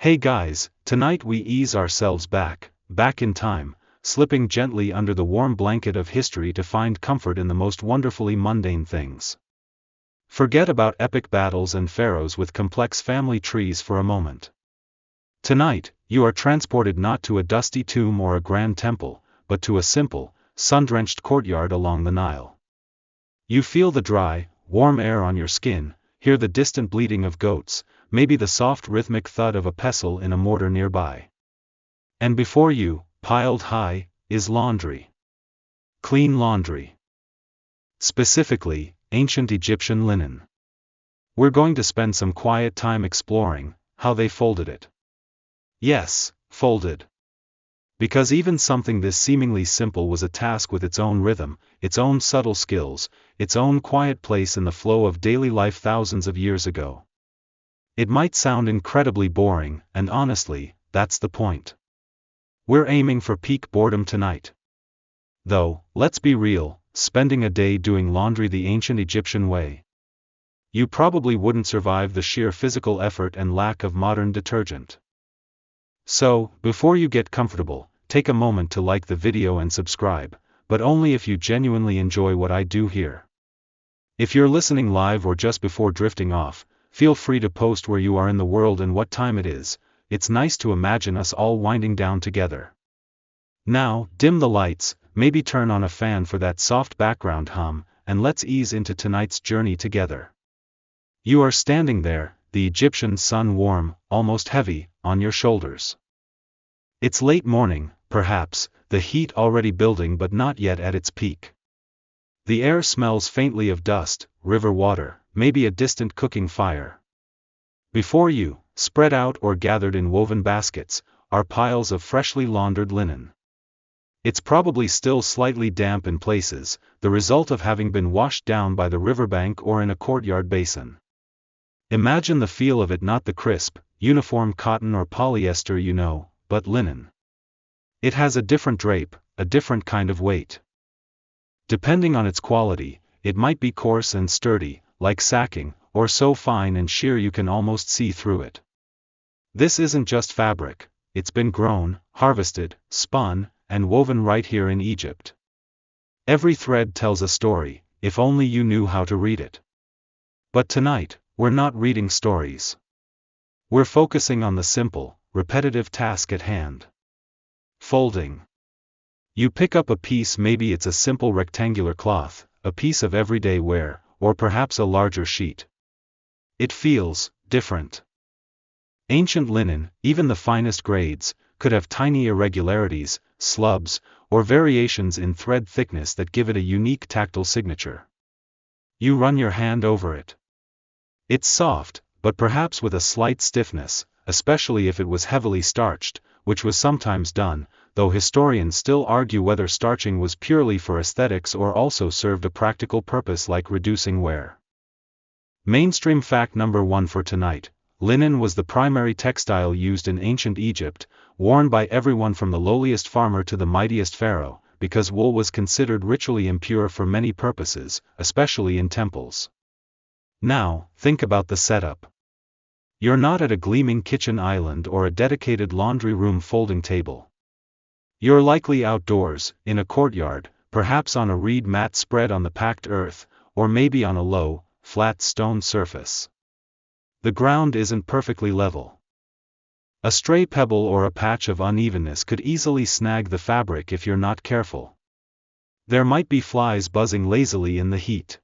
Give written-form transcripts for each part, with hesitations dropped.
Hey guys, tonight we ease ourselves back in time, slipping gently under the warm blanket of history to find comfort in the most wonderfully mundane things. Forget about epic battles and pharaohs with complex family trees for a moment. Tonight, you are transported not to a dusty tomb or a grand temple, but to a simple, sun-drenched courtyard along the Nile. You feel the dry, warm air on your skin, hear the distant bleating of goats, maybe the soft rhythmic thud of a pestle in a mortar nearby. And before you, piled high, is laundry. Clean laundry. Specifically, ancient Egyptian linen. We're going to spend some quiet time exploring how they folded it. Yes, folded. Because even something this seemingly simple was a task with its own rhythm, its own subtle skills, its own quiet place in the flow of daily life thousands of years ago. It might sound incredibly boring, and honestly, that's the point. We're aiming for peak boredom tonight. Though, let's be real, spending a day doing laundry the ancient Egyptian way. You probably wouldn't survive the sheer physical effort and lack of modern detergent. So, before you get comfortable, take a moment to like the video and subscribe, but only if you genuinely enjoy what I do here. If you're listening live or just before drifting off, feel free to post where you are in the world and what time it is. It's nice to imagine us all winding down together. Now, dim the lights, maybe turn on a fan for that soft background hum, and let's ease into tonight's journey together. You are standing there, the Egyptian sun warm, almost heavy, on your shoulders. It's late morning, perhaps, the heat already building but not yet at its peak. The air smells faintly of dust, river water, maybe a distant cooking fire. Before you, spread out or gathered in woven baskets, are piles of freshly laundered linen. It's probably still slightly damp in places, the result of having been washed down by the riverbank or in a courtyard basin. Imagine the feel of it, not the crisp, uniform cotton or polyester but linen. It has a different drape, a different kind of weight. Depending on its quality, it might be coarse and sturdy, like sacking, or so fine and sheer you can almost see through it. This isn't just fabric, it's been grown, harvested, spun, and woven right here in Egypt. Every thread tells a story, if only you knew how to read it. But tonight, we're not reading stories. We're focusing on the simple, repetitive task at hand. Folding. You pick up a piece, maybe it's a simple rectangular cloth, a piece of everyday wear, or perhaps a larger sheet. It feels different. Ancient linen, even the finest grades, could have tiny irregularities, slubs, or variations in thread thickness that give it a unique tactile signature. You run your hand over it. It's soft, but perhaps with a slight stiffness, especially if it was heavily starched, which was sometimes done, though historians still argue whether starching was purely for aesthetics or also served a practical purpose like reducing wear. Mainstream fact number 1 for tonight: linen was the primary textile used in ancient Egypt, worn by everyone from the lowliest farmer to the mightiest pharaoh, because wool was considered ritually impure for many purposes, especially in temples. Now, think about the setup. You're not at a gleaming kitchen island or a dedicated laundry room folding table. You're likely outdoors, in a courtyard, perhaps on a reed mat spread on the packed earth, or maybe on a low, flat stone surface. The ground isn't perfectly level. A stray pebble or a patch of unevenness could easily snag the fabric if you're not careful. There might be flies buzzing lazily in the heat.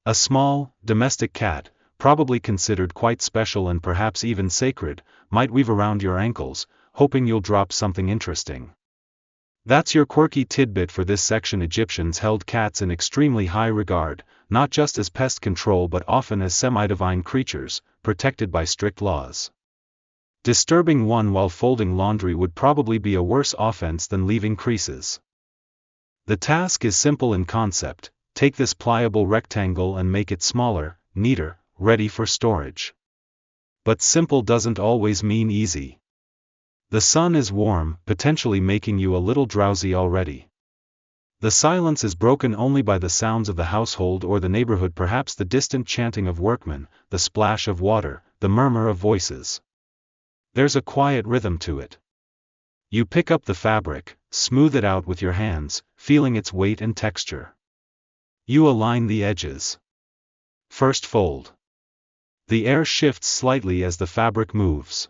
A small, domestic cat, probably considered quite special and perhaps even sacred, might weave around your ankles, hoping you'll drop something interesting. That's your quirky tidbit for this section. Egyptians held cats in extremely high regard, not just as pest control but often as semi-divine creatures, protected by strict laws. Disturbing one while folding laundry would probably be a worse offense than leaving creases. The task is simple in concept: take this pliable rectangle and make it smaller, neater, ready for storage. But simple doesn't always mean easy. The sun is warm, potentially making you a little drowsy already. The silence is broken only by the sounds of the household or the neighborhood, perhaps the distant chanting of workmen, the splash of water, the murmur of voices. There's a quiet rhythm to it. You pick up the fabric, smooth it out with your hands, feeling its weight and texture. You align the edges. First fold. The air shifts slightly as the fabric moves.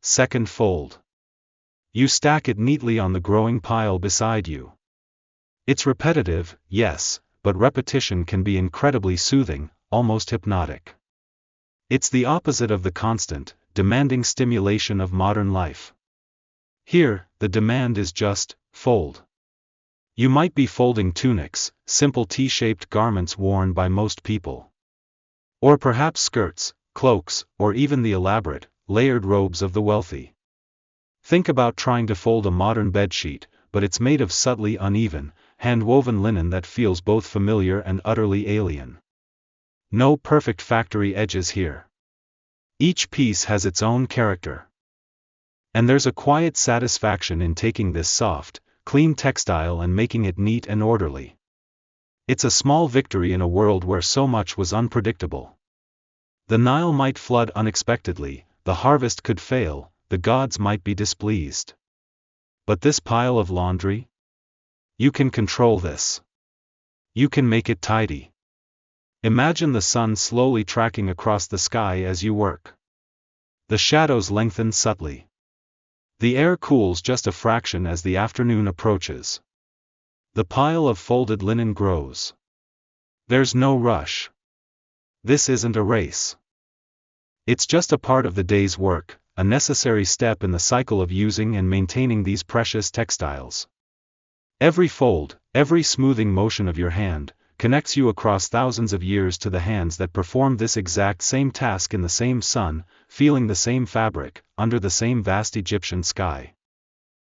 Second fold. You stack it neatly on the growing pile beside you. It's repetitive, yes, but repetition can be incredibly soothing, almost hypnotic. It's the opposite of the constant, demanding stimulation of modern life. Here, the demand is just, fold. You might be folding tunics, simple T-shaped garments worn by most people. Or perhaps skirts, cloaks, or even the elaborate, layered robes of the wealthy. Think about trying to fold a modern bedsheet, but it's made of subtly uneven, hand-woven linen that feels both familiar and utterly alien. No perfect factory edges here. Each piece has its own character. And there's a quiet satisfaction in taking this soft, clean textile and making it neat and orderly. It's a small victory in a world where so much was unpredictable. The Nile might flood unexpectedly, the harvest could fail, the gods might be displeased. But this pile of laundry? You can control this. You can make it tidy. Imagine the sun slowly tracking across the sky as you work. The shadows lengthen subtly. The air cools just a fraction as the afternoon approaches. The pile of folded linen grows. There's no rush. This isn't a race. It's just a part of the day's work, a necessary step in the cycle of using and maintaining these precious textiles. Every fold, every smoothing motion of your hand, connects you across thousands of years to the hands that performed this exact same task in the same sun, feeling the same fabric, under the same vast Egyptian sky.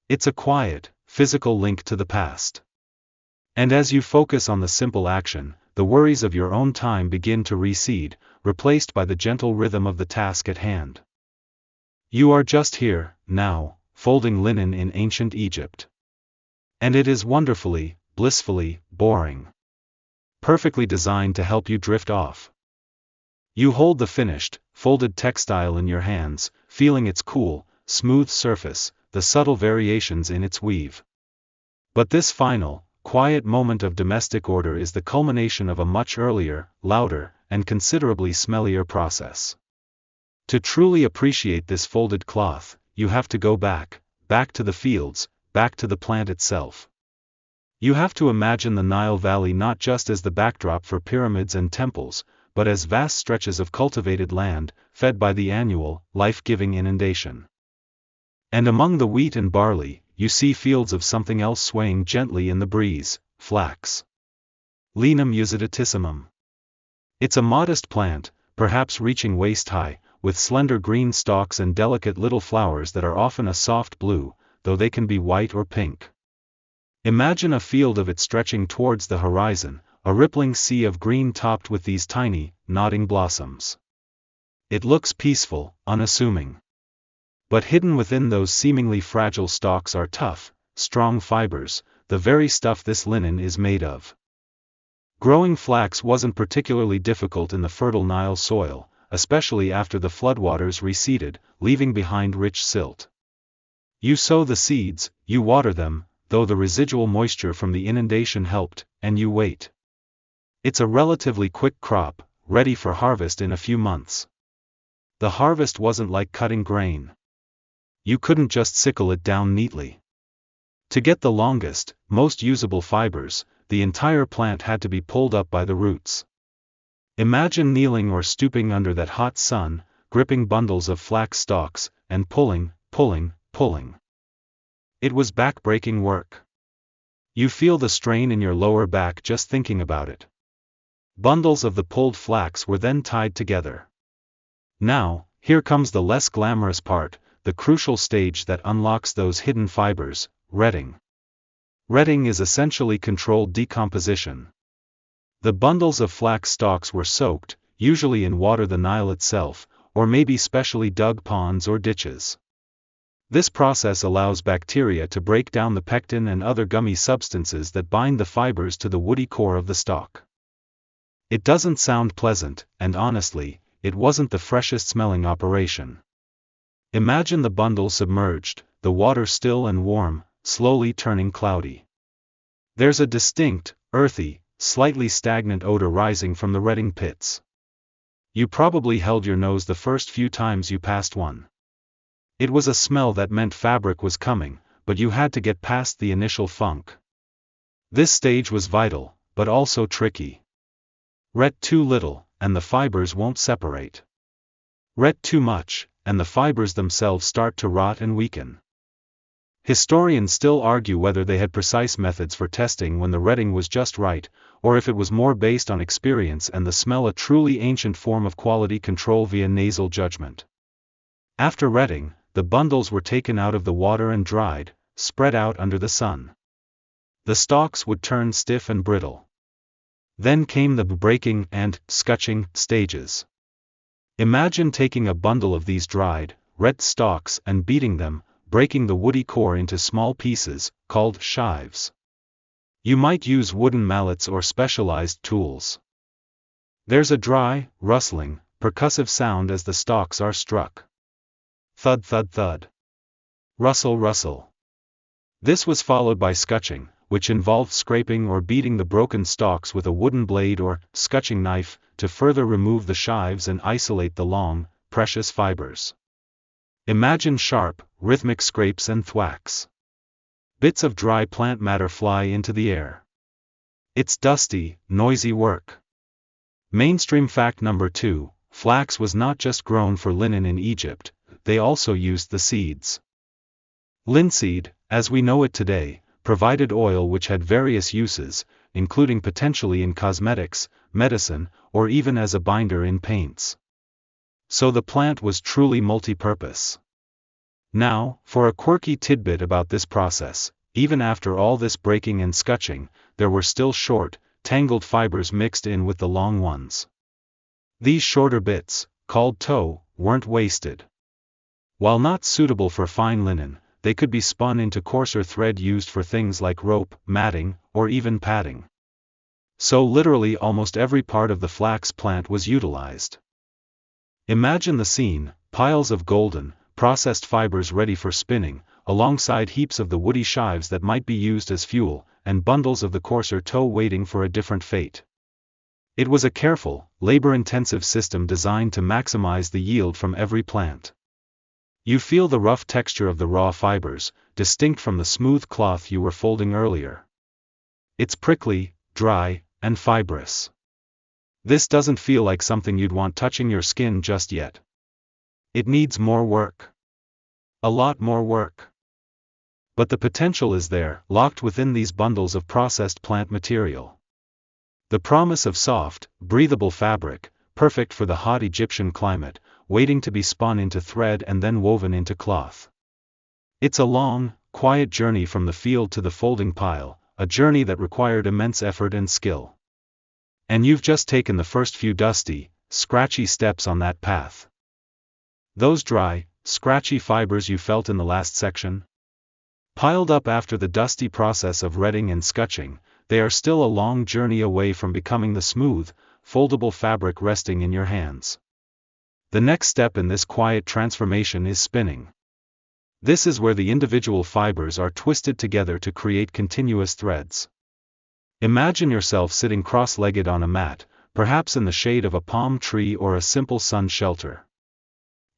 It's a quiet, physical link to the past. And as you focus on the simple action, the worries of your own time begin to recede, replaced by the gentle rhythm of the task at hand. You are just here, now, folding linen in ancient Egypt. And it is wonderfully, blissfully, boring. Perfectly designed to help you drift off. You hold the finished, folded textile in your hands, feeling its cool, smooth surface, the subtle variations in its weave. But this final, quiet moment of domestic order is the culmination of a much earlier, louder, and considerably smellier process. To truly appreciate this folded cloth, you have to go back to the fields, back to the plant itself. You have to imagine the Nile Valley not just as the backdrop for pyramids and temples, but as vast stretches of cultivated land, fed by the annual, life-giving inundation. And among the wheat and barley, you see fields of something else swaying gently in the breeze, flax. Linum usitatissimum. It's a modest plant, perhaps reaching waist-high, with slender green stalks and delicate little flowers that are often a soft blue, though they can be white or pink. Imagine a field of it stretching towards the horizon, a rippling sea of green topped with these tiny, nodding blossoms. It looks peaceful, unassuming. But hidden within those seemingly fragile stalks are tough, strong fibers, the very stuff this linen is made of. Growing flax wasn't particularly difficult in the fertile Nile soil, especially after the floodwaters receded, leaving behind rich silt. You sow the seeds, you water them, though the residual moisture from the inundation helped, and you wait. It's a relatively quick crop, ready for harvest in a few months. The harvest wasn't like cutting grain. You couldn't just sickle it down neatly. To get the longest, most usable fibers, the entire plant had to be pulled up by the roots. Imagine kneeling or stooping under that hot sun, gripping bundles of flax stalks, and pulling. It was back-breaking work. You feel the strain in your lower back just thinking about it. Bundles of the pulled flax were then tied together. Now, here comes the less glamorous part, the crucial stage that unlocks those hidden fibers, retting. Retting is essentially controlled decomposition. The bundles of flax stalks were soaked, usually in water the Nile itself, or maybe specially dug ponds or ditches. This process allows bacteria to break down the pectin and other gummy substances that bind the fibers to the woody core of the stalk. It doesn't sound pleasant, and honestly, it wasn't the freshest smelling operation. Imagine the bundle submerged, the water still and warm, slowly turning cloudy. There's a distinct, earthy, slightly stagnant odor rising from the retting pits. You probably held your nose the first few times you passed one. It was a smell that meant fabric was coming, but you had to get past the initial funk. This stage was vital, but also tricky. Ret too little, and the fibers won't separate. Ret too much, and the fibers themselves start to rot and weaken. Historians still argue whether they had precise methods for testing when the retting was just right, or if it was more based on experience and the smell, a truly ancient form of quality control via nasal judgment. After retting, the bundles were taken out of the water and dried, spread out under the sun. The stalks would turn stiff and brittle. Then came the breaking and scutching stages. Imagine taking a bundle of these dried, ret stalks and beating them, breaking the woody core into small pieces, called shives. You might use wooden mallets or specialized tools. There's a dry, rustling, percussive sound as the stalks are struck. Thud thud thud. Rustle rustle. This was followed by scutching, which involved scraping or beating the broken stalks with a wooden blade or scutching knife to further remove the shives and isolate the long, precious fibers. Imagine sharp, rhythmic scrapes and thwacks. Bits of dry plant matter fly into the air. It's dusty, noisy work. Mainstream fact number 2, flax was not just grown for linen in Egypt, they also used the seeds. Linseed, as we know it today, provided oil which had various uses, including potentially in cosmetics, medicine, or even as a binder in paints. So the plant was truly multi-purpose. Now, for a quirky tidbit about this process, even after all this breaking and scutching, there were still short, tangled fibers mixed in with the long ones. These shorter bits, called tow, weren't wasted. While not suitable for fine linen, they could be spun into coarser thread used for things like rope, matting, or even padding. So literally almost every part of the flax plant was utilized. Imagine the scene: piles of golden, processed fibers ready for spinning, alongside heaps of the woody shives that might be used as fuel, and bundles of the coarser tow waiting for a different fate. It was a careful, labor-intensive system designed to maximize the yield from every plant. You feel the rough texture of the raw fibers, distinct from the smooth cloth you were folding earlier. It's prickly, dry, and fibrous. This doesn't feel like something you'd want touching your skin just yet. It needs more work. A lot more work. But the potential is there, locked within these bundles of processed plant material. The promise of soft, breathable fabric, perfect for the hot Egyptian climate, waiting to be spun into thread and then woven into cloth. It's a long, quiet journey from the field to the folding pile, a journey that required immense effort and skill. And you've just taken the first few dusty, scratchy steps on that path. Those dry, scratchy fibers you felt in the last section? Piled up after the dusty process of retting and scutching, they are still a long journey away from becoming the smooth, foldable fabric resting in your hands. The next step in this quiet transformation is spinning. This is where the individual fibers are twisted together to create continuous threads. Imagine yourself sitting cross-legged on a mat, perhaps in the shade of a palm tree or a simple sun shelter.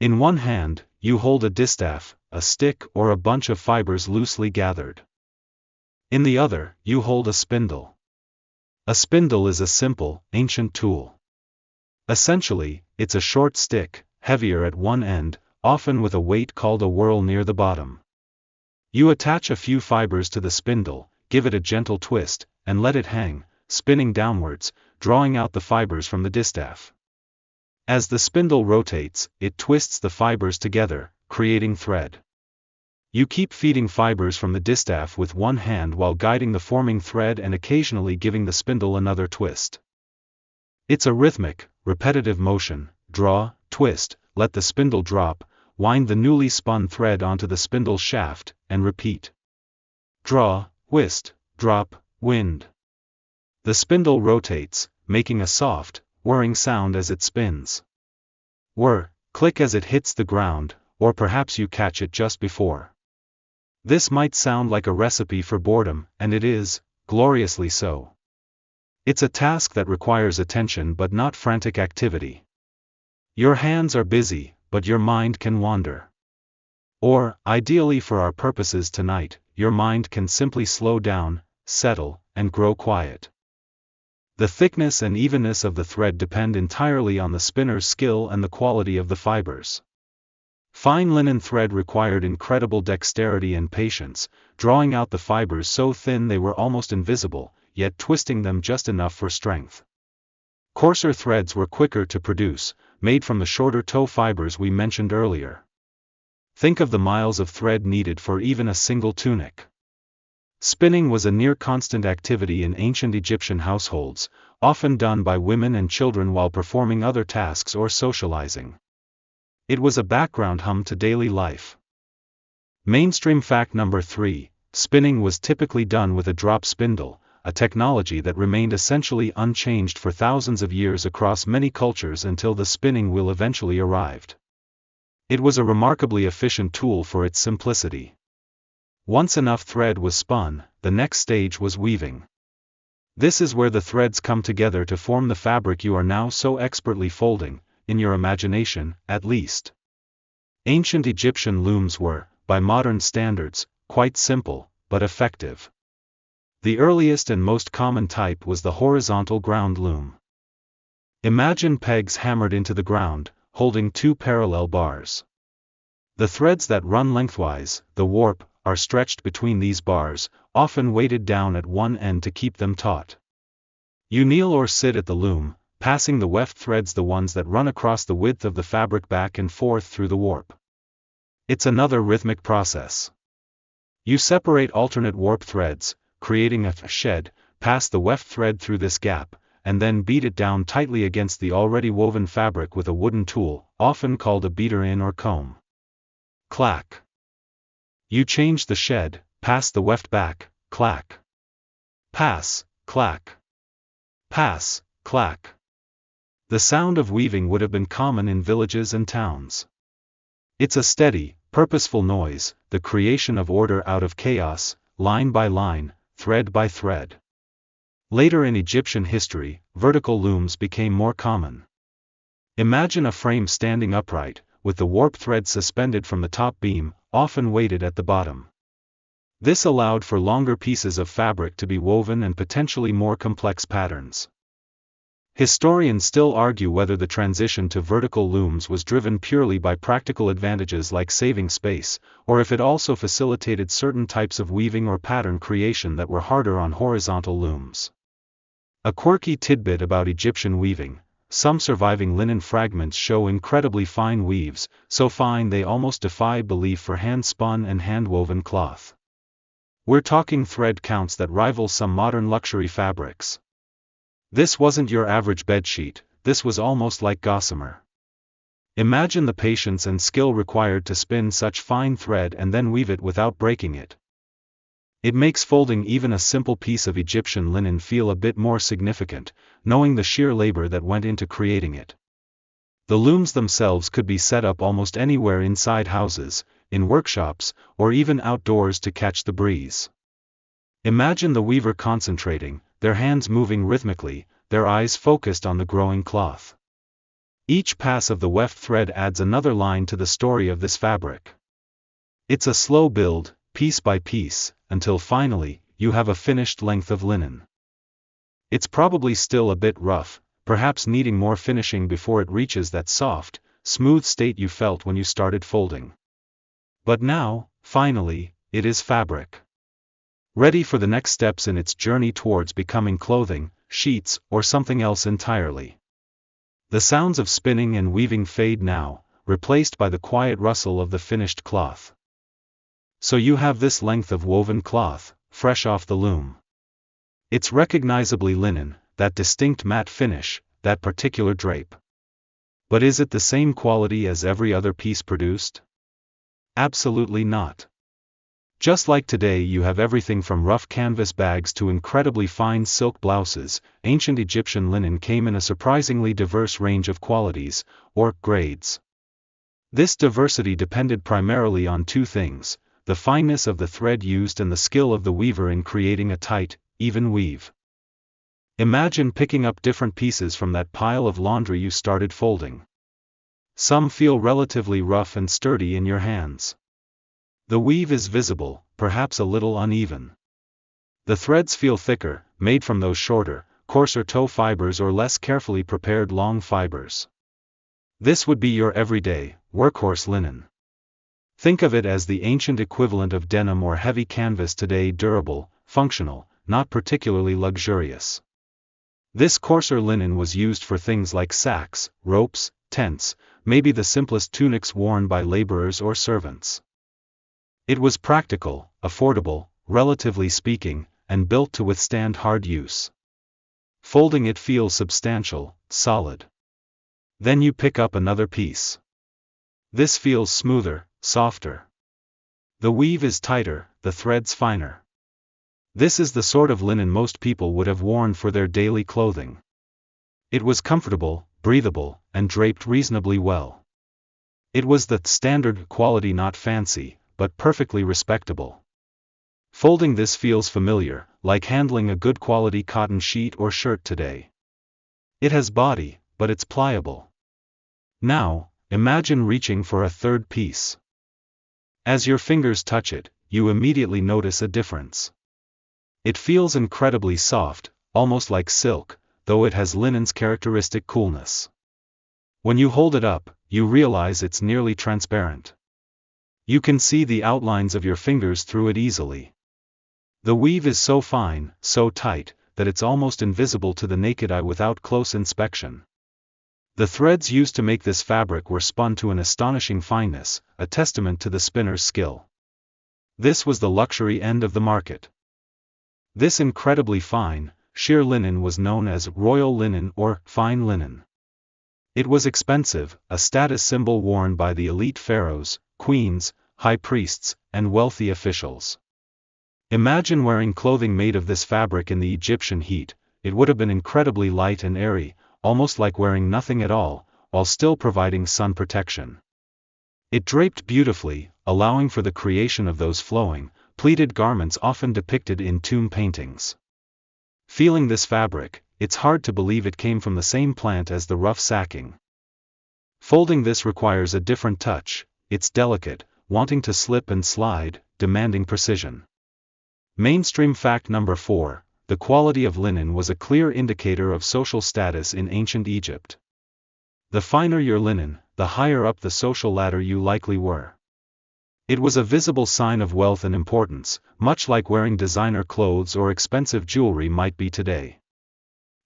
In one hand, you hold a distaff, a stick or a bunch of fibers loosely gathered. In the other, you hold a spindle. A spindle is a simple, ancient tool. Essentially, it's a short stick, heavier at one end, often with a weight called a whorl near the bottom. You attach a few fibers to the spindle, give it a gentle twist, and let it hang, spinning downwards, drawing out the fibers from the distaff. As the spindle rotates, it twists the fibers together, creating thread. You keep feeding fibers from the distaff with one hand while guiding the forming thread and occasionally giving the spindle another twist. It's a rhythmic, repetitive motion: draw, twist, let the spindle drop, wind the newly spun thread onto the spindle shaft, and repeat. Draw, twist, drop, wind. The spindle rotates, making a soft, whirring sound as it spins. Whir, click as it hits the ground, or perhaps you catch it just before. This might sound like a recipe for boredom, and it is, gloriously so. It's a task that requires attention but not frantic activity. Your hands are busy, but your mind can wander. Or, ideally for our purposes tonight, your mind can simply slow down, settle, and grow quiet. The thickness and evenness of the thread depend entirely on the spinner's skill and the quality of the fibers. Fine linen thread required incredible dexterity and patience, drawing out the fibers so thin they were almost invisible, yet twisting them just enough for strength. Coarser threads were quicker to produce, made from the shorter tow fibers we mentioned earlier. Think of the miles of thread needed for even a single tunic. Spinning was a near-constant activity in ancient Egyptian households, often done by women and children while performing other tasks or socializing. It was a background hum to daily life. Mainstream fact number 3, spinning was typically done with a drop spindle, a technology that remained essentially unchanged for thousands of years across many cultures until the spinning wheel eventually arrived. It was a remarkably efficient tool for its simplicity. Once enough thread was spun, the next stage was weaving. This is where the threads come together to form the fabric you are now so expertly folding, in your imagination, at least. Ancient Egyptian looms were, by modern standards, quite simple, but effective. The earliest and most common type was the horizontal ground loom. Imagine pegs hammered into the ground, holding two parallel bars. The threads that run lengthwise, the warp, are stretched between these bars, often weighted down at one end to keep them taut. You kneel or sit at the loom, passing the weft threads, the ones that run across the width of the fabric, back and forth through the warp. It's another rhythmic process. You separate alternate warp threads, creating a shed, pass the weft thread through this gap, and then beat it down tightly against the already woven fabric with a wooden tool, often called a beater-in or comb. Clack. You change the shed, pass the weft back, clack. Pass, clack. Pass, clack. The sound of weaving would have been common in villages and towns. It's a steady, purposeful noise, the creation of order out of chaos, line by line, thread by thread. Later in Egyptian history, vertical looms became more common. Imagine a frame standing upright, with the warp thread suspended from the top beam, often weighted at the bottom. This allowed for longer pieces of fabric to be woven and potentially more complex patterns. Historians still argue whether the transition to vertical looms was driven purely by practical advantages like saving space, or if it also facilitated certain types of weaving or pattern creation that were harder on horizontal looms. A quirky tidbit about Egyptian weaving: some surviving linen fragments show incredibly fine weaves, so fine they almost defy belief for hand-spun and hand-woven cloth. We're talking thread counts that rival some modern luxury fabrics. This wasn't your average bedsheet, this was almost like gossamer. Imagine the patience and skill required to spin such fine thread and then weave it without breaking it. It makes folding even a simple piece of Egyptian linen feel a bit more significant, knowing the sheer labor that went into creating it. The looms themselves could be set up almost anywhere inside houses, in workshops, or even outdoors to catch the breeze. Imagine the weaver concentrating, their hands moving rhythmically, their eyes focused on the growing cloth. Each pass of the weft thread adds another line to the story of this fabric. It's a slow build, piece by piece, until finally, you have a finished length of linen. It's probably still a bit rough, perhaps needing more finishing before it reaches that soft, smooth state you felt when you started folding. But now, finally, it is fabric. Ready for the next steps in its journey towards becoming clothing, sheets, or something else entirely. The sounds of spinning and weaving fade now, replaced by the quiet rustle of the finished cloth. So you have this length of woven cloth, fresh off the loom. It's recognizably linen, that distinct matte finish, that particular drape. But is it the same quality as every other piece produced? Absolutely not. Just like today you have everything from rough canvas bags to incredibly fine silk blouses, ancient Egyptian linen came in a surprisingly diverse range of qualities, or grades. This diversity depended primarily on two things: the fineness of the thread used and the skill of the weaver in creating a tight, even weave. Imagine picking up different pieces from that pile of laundry you started folding. Some feel relatively rough and sturdy in your hands. The weave is visible, perhaps a little uneven. The threads feel thicker, made from those shorter, coarser tow fibers or less carefully prepared long fibers. This would be your everyday, workhorse linen. Think of it as the ancient equivalent of denim or heavy canvas today: durable, functional, not particularly luxurious. This coarser linen was used for things like sacks, ropes, tents, maybe the simplest tunics worn by laborers or servants. It was practical, affordable, relatively speaking, and built to withstand hard use. Folding it feels substantial, solid. Then you pick up another piece. This feels smoother, softer. The weave is tighter, the threads finer. This is the sort of linen most people would have worn for their daily clothing. It was comfortable, breathable, and draped reasonably well. It was the standard quality, not fancy, but perfectly respectable. Folding this feels familiar, like handling a good quality cotton sheet or shirt today. It has body, but it's pliable. Now, imagine reaching for a third piece. As your fingers touch it, you immediately notice a difference. It feels incredibly soft, almost like silk, though it has linen's characteristic coolness. When you hold it up, you realize it's nearly transparent. You can see the outlines of your fingers through it easily. The weave is so fine, so tight, that it's almost invisible to the naked eye without close inspection. The threads used to make this fabric were spun to an astonishing fineness, a testament to the spinner's skill. This was the luxury end of the market. This incredibly fine, sheer linen was known as royal linen or fine linen. It was expensive, a status symbol worn by the elite pharaohs, queens, high priests, and wealthy officials. Imagine wearing clothing made of this fabric in the Egyptian heat. It would have been incredibly light and airy, almost like wearing nothing at all, while still providing sun protection. It draped beautifully, allowing for the creation of those flowing, pleated garments often depicted in tomb paintings. Feeling this fabric, it's hard to believe it came from the same plant as the rough sacking. Folding this requires a different touch. It's delicate, wanting to slip and slide, demanding precision. Mainstream fact number 4: the quality of linen was a clear indicator of social status in ancient Egypt. The finer your linen, the higher up the social ladder you likely were. It was a visible sign of wealth and importance, much like wearing designer clothes or expensive jewelry might be today.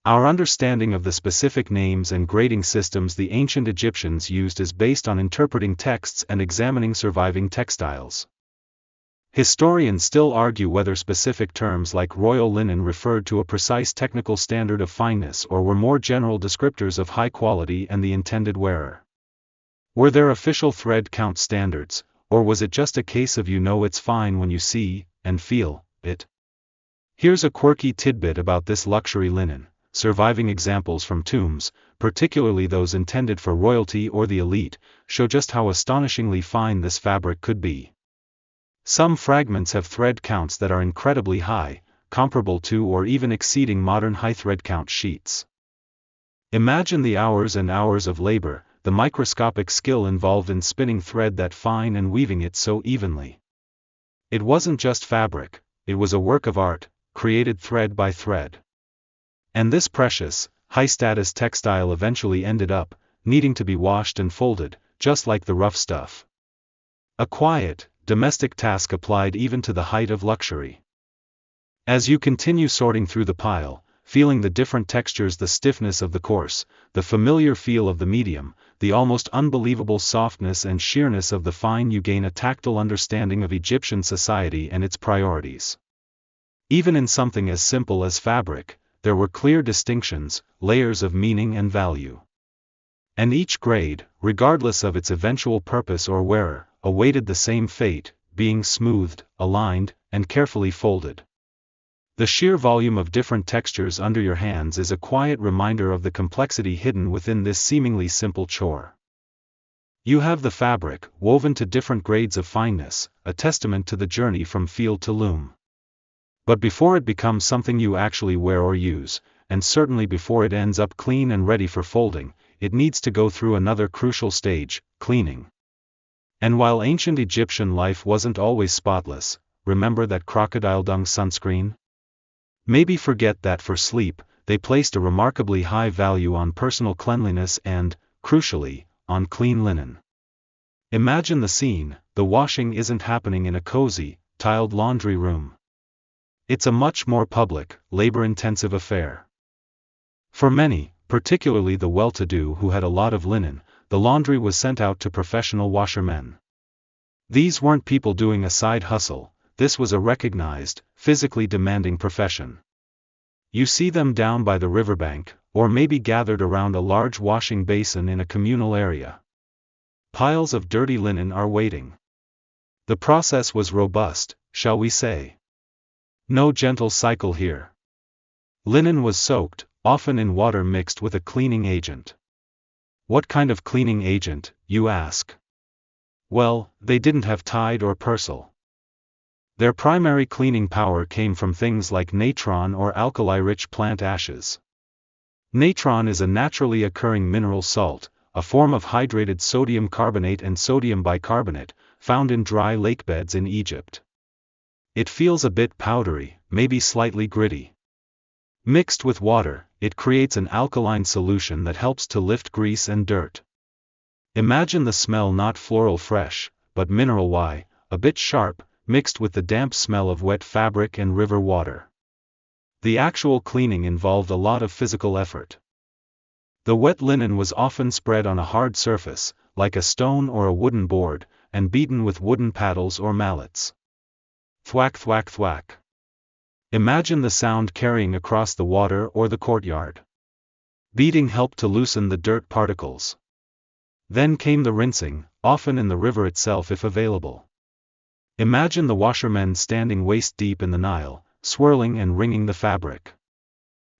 Our understanding of the specific names and grading systems the ancient Egyptians used is based on interpreting texts and examining surviving textiles. Historians still argue whether specific terms like royal linen referred to a precise technical standard of fineness or were more general descriptors of high quality and the intended wearer. Were there official thread count standards, or was it just a case of it's fine when you see and feel it? Here's a quirky tidbit about this luxury linen. Surviving examples from tombs, particularly those intended for royalty or the elite, show just how astonishingly fine this fabric could be. Some fragments have thread counts that are incredibly high, comparable to or even exceeding modern high thread count sheets. Imagine the hours and hours of labor, the microscopic skill involved in spinning thread that fine and weaving it so evenly. It wasn't just fabric, it was a work of art, created thread by thread. And this precious, high-status textile eventually ended up needing to be washed and folded, just like the rough stuff. A quiet, domestic task applied even to the height of luxury. As you continue sorting through the pile, feeling the different textures, the stiffness of the coarse, the familiar feel of the medium, the almost unbelievable softness and sheerness of the fine, you gain a tactile understanding of Egyptian society and its priorities. Even in something as simple as fabric, there were clear distinctions, layers of meaning and value. And each grade, regardless of its eventual purpose or wearer, awaited the same fate, being smoothed, aligned, and carefully folded. The sheer volume of different textures under your hands is a quiet reminder of the complexity hidden within this seemingly simple chore. You have the fabric, woven to different grades of fineness, a testament to the journey from field to loom. But before it becomes something you actually wear or use, and certainly before it ends up clean and ready for folding, it needs to go through another crucial stage, cleaning. And while ancient Egyptian life wasn't always spotless, remember that crocodile dung sunscreen? Maybe forget that for sleep, they placed a remarkably high value on personal cleanliness and, crucially, on clean linen. Imagine the scene: the washing isn't happening in a cozy, tiled laundry room. It's a much more public, labor-intensive affair. For many, particularly the well-to-do who had a lot of linen, the laundry was sent out to professional washermen. These weren't people doing a side hustle, this was a recognized, physically demanding profession. You see them down by the riverbank, or maybe gathered around a large washing basin in a communal area. Piles of dirty linen are waiting. The process was robust, shall we say. No gentle cycle here. Linen was soaked, often in water mixed with a cleaning agent. What kind of cleaning agent, you ask? Well, they didn't have Tide or Persil. Their primary cleaning power came from things like natron or alkali-rich plant ashes. Natron is a naturally occurring mineral salt, a form of hydrated sodium carbonate and sodium bicarbonate, found in dry lakebeds in Egypt. It feels a bit powdery, maybe slightly gritty. Mixed with water, it creates an alkaline solution that helps to lift grease and dirt. Imagine the smell: not floral fresh, but mineral-y, a bit sharp, mixed with the damp smell of wet fabric and river water. The actual cleaning involved a lot of physical effort. The wet linen was often spread on a hard surface, like a stone or a wooden board, and beaten with wooden paddles or mallets. Thwack thwack thwack. Imagine the sound carrying across the water or the courtyard. Beating helped to loosen the dirt particles. Then came the rinsing, often in the river itself if available. Imagine the washermen standing waist-deep in the Nile, swirling and wringing the fabric.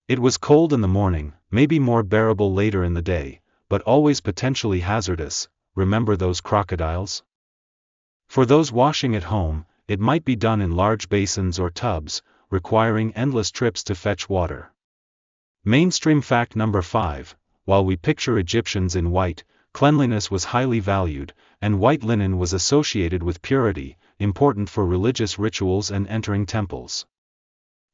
It was cold in the morning, maybe more bearable later in the day, but always potentially hazardous. Remember those crocodiles? For those washing at home, it might be done in large basins or tubs, requiring endless trips to fetch water. Mainstream fact number 5: while we picture Egyptians in white, cleanliness was highly valued, and white linen was associated with purity, important for religious rituals and entering temples.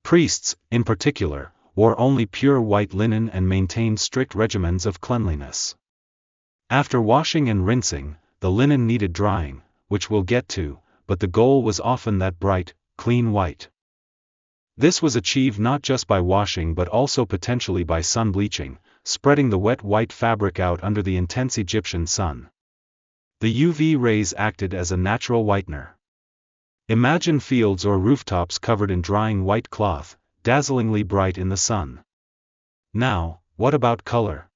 Priests, in particular, wore only pure white linen and maintained strict regimens of cleanliness. After washing and rinsing, the linen needed drying, which we'll get to, but the goal was often that bright, clean white. This was achieved not just by washing but also potentially by sun bleaching, spreading the wet white fabric out under the intense Egyptian sun. The UV rays acted as a natural whitener. Imagine fields or rooftops covered in drying white cloth, dazzlingly bright in the sun. Now, what about color?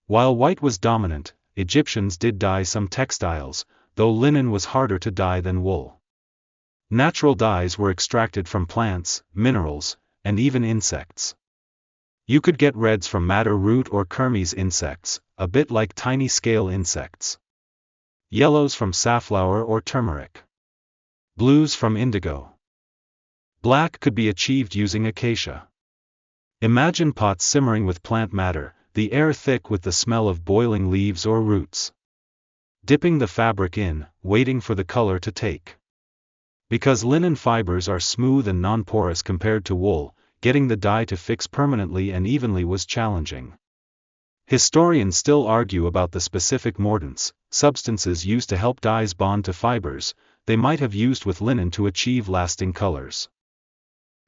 While white was dominant, Egyptians did dye some textiles, though linen was harder to dye than wool. Natural dyes were extracted from plants, minerals, and even insects. You could get reds from madder root or kermes insects, a bit like tiny scale insects. Yellows from safflower or turmeric. Blues from indigo. Black could be achieved using acacia. Imagine pots simmering with plant matter, the air thick with the smell of boiling leaves or roots. Dipping the fabric in, waiting for the color to take. Because linen fibers are smooth and non-porous compared to wool, getting the dye to fix permanently and evenly was challenging. Historians still argue about the specific mordants, substances used to help dyes bond to fibers, they might have used with linen to achieve lasting colors.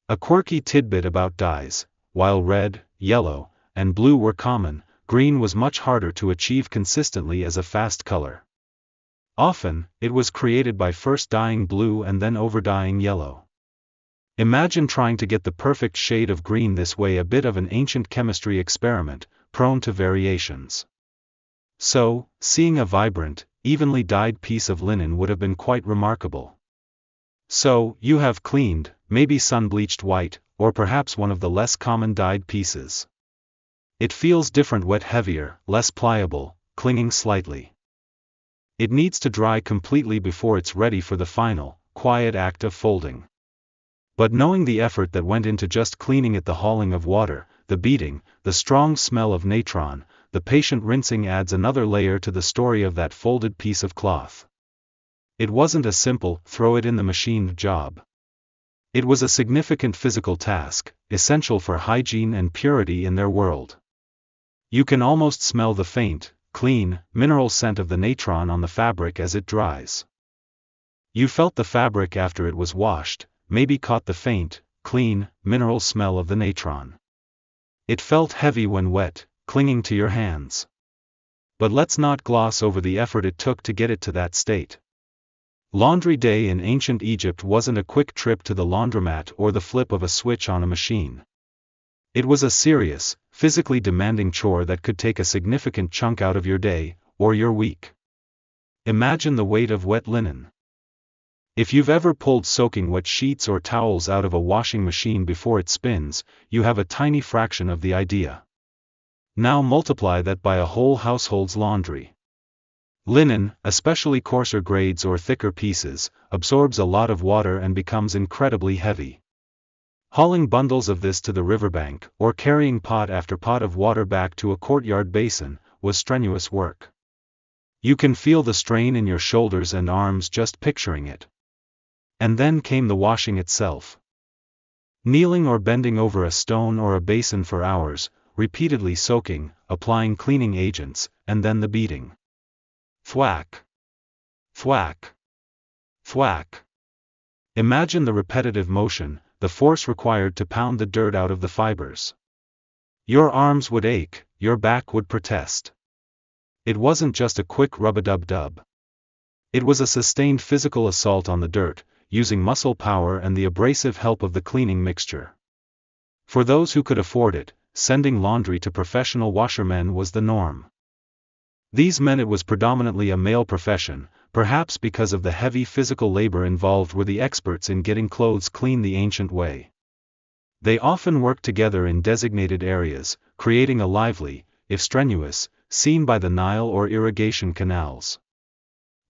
A quirky tidbit about dyes: while red, yellow, and blue were common, green was much harder to achieve consistently as a fast color. Often, it was created by first dyeing blue and then overdying yellow. Imagine trying to get the perfect shade of green this way, a bit of an ancient chemistry experiment, prone to variations. So, seeing a vibrant, evenly dyed piece of linen would have been quite remarkable. So, you have cleaned, maybe sun-bleached white, or perhaps one of the less common dyed pieces. It feels different, wet, heavier, less pliable, clinging slightly. It needs to dry completely before it's ready for the final, quiet act of folding. But knowing the effort that went into just cleaning it, the hauling of water, the beating, the strong smell of natron, the patient rinsing adds another layer to the story of that folded piece of cloth. It wasn't a simple, throw it in the machine job. It was a significant physical task, essential for hygiene and purity in their world. You can almost smell the faint, clean, mineral scent of the natron on the fabric as it dries. You felt the fabric after it was washed, maybe caught the faint, clean, mineral smell of the natron. It felt heavy when wet, clinging to your hands. But let's not gloss over the effort it took to get it to that state. Laundry day in ancient Egypt wasn't a quick trip to the laundromat or the flip of a switch on a machine. It was a serious, physically demanding chore that could take a significant chunk out of your day, or your week. Imagine the weight of wet linen. If you've ever pulled soaking wet sheets or towels out of a washing machine before it spins, you have a tiny fraction of the idea. Now multiply that by a whole household's laundry. Linen, especially coarser grades or thicker pieces, absorbs a lot of water and becomes incredibly heavy. Hauling bundles of this to the riverbank, or carrying pot after pot of water back to a courtyard basin, was strenuous work. You can feel the strain in your shoulders and arms just picturing it. And then came the washing itself. Kneeling or bending over a stone or a basin for hours, repeatedly soaking, applying cleaning agents, and then the beating. Thwack. Thwack. Thwack. Imagine the repetitive motion, the force required to pound the dirt out of the fibers. Your arms would ache, your back would protest. It wasn't just a quick rub-a-dub-dub. It was a sustained physical assault on the dirt, using muscle power and the abrasive help of the cleaning mixture. For those who could afford it, sending laundry to professional washermen was the norm. These men, it was predominantly a male profession, perhaps because of the heavy physical labor involved, were the experts in getting clothes clean the ancient way. They often worked together in designated areas, creating a lively, if strenuous, scene by the Nile or irrigation canals.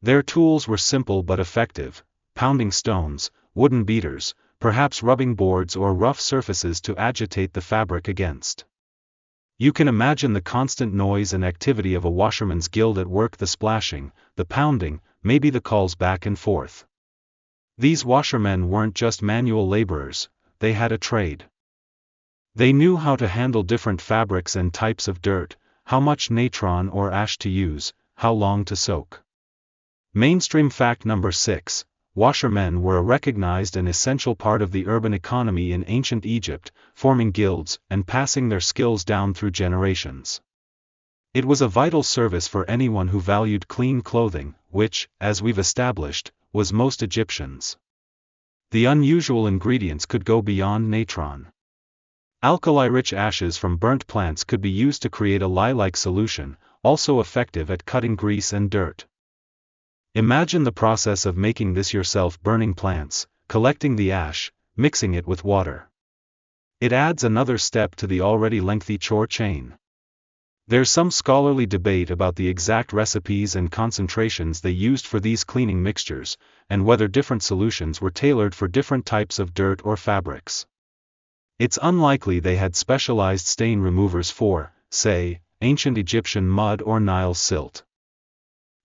Their tools were simple but effective, pounding stones, wooden beaters, perhaps rubbing boards or rough surfaces to agitate the fabric against. You can imagine the constant noise and activity of a washerman's guild at work, the splashing, the pounding, maybe the calls back and forth. These washermen weren't just manual laborers, they had a trade. They knew how to handle different fabrics and types of dirt, how much natron or ash to use, how long to soak. Mainstream fact number 6. Washermen were a recognized and essential part of the urban economy in ancient Egypt, forming guilds and passing their skills down through generations. It was a vital service for anyone who valued clean clothing, which, as we've established, was most Egyptians. The unusual ingredients could go beyond natron. Alkali-rich ashes from burnt plants could be used to create a lye-like solution, also effective at cutting grease and dirt. Imagine the process of making this yourself: burning plants, collecting the ash, mixing it with water. It adds another step to the already lengthy chore chain. There's some scholarly debate about the exact recipes and concentrations they used for these cleaning mixtures, and whether different solutions were tailored for different types of dirt or fabrics. It's unlikely they had specialized stain removers for, say, ancient Egyptian mud or Nile silt.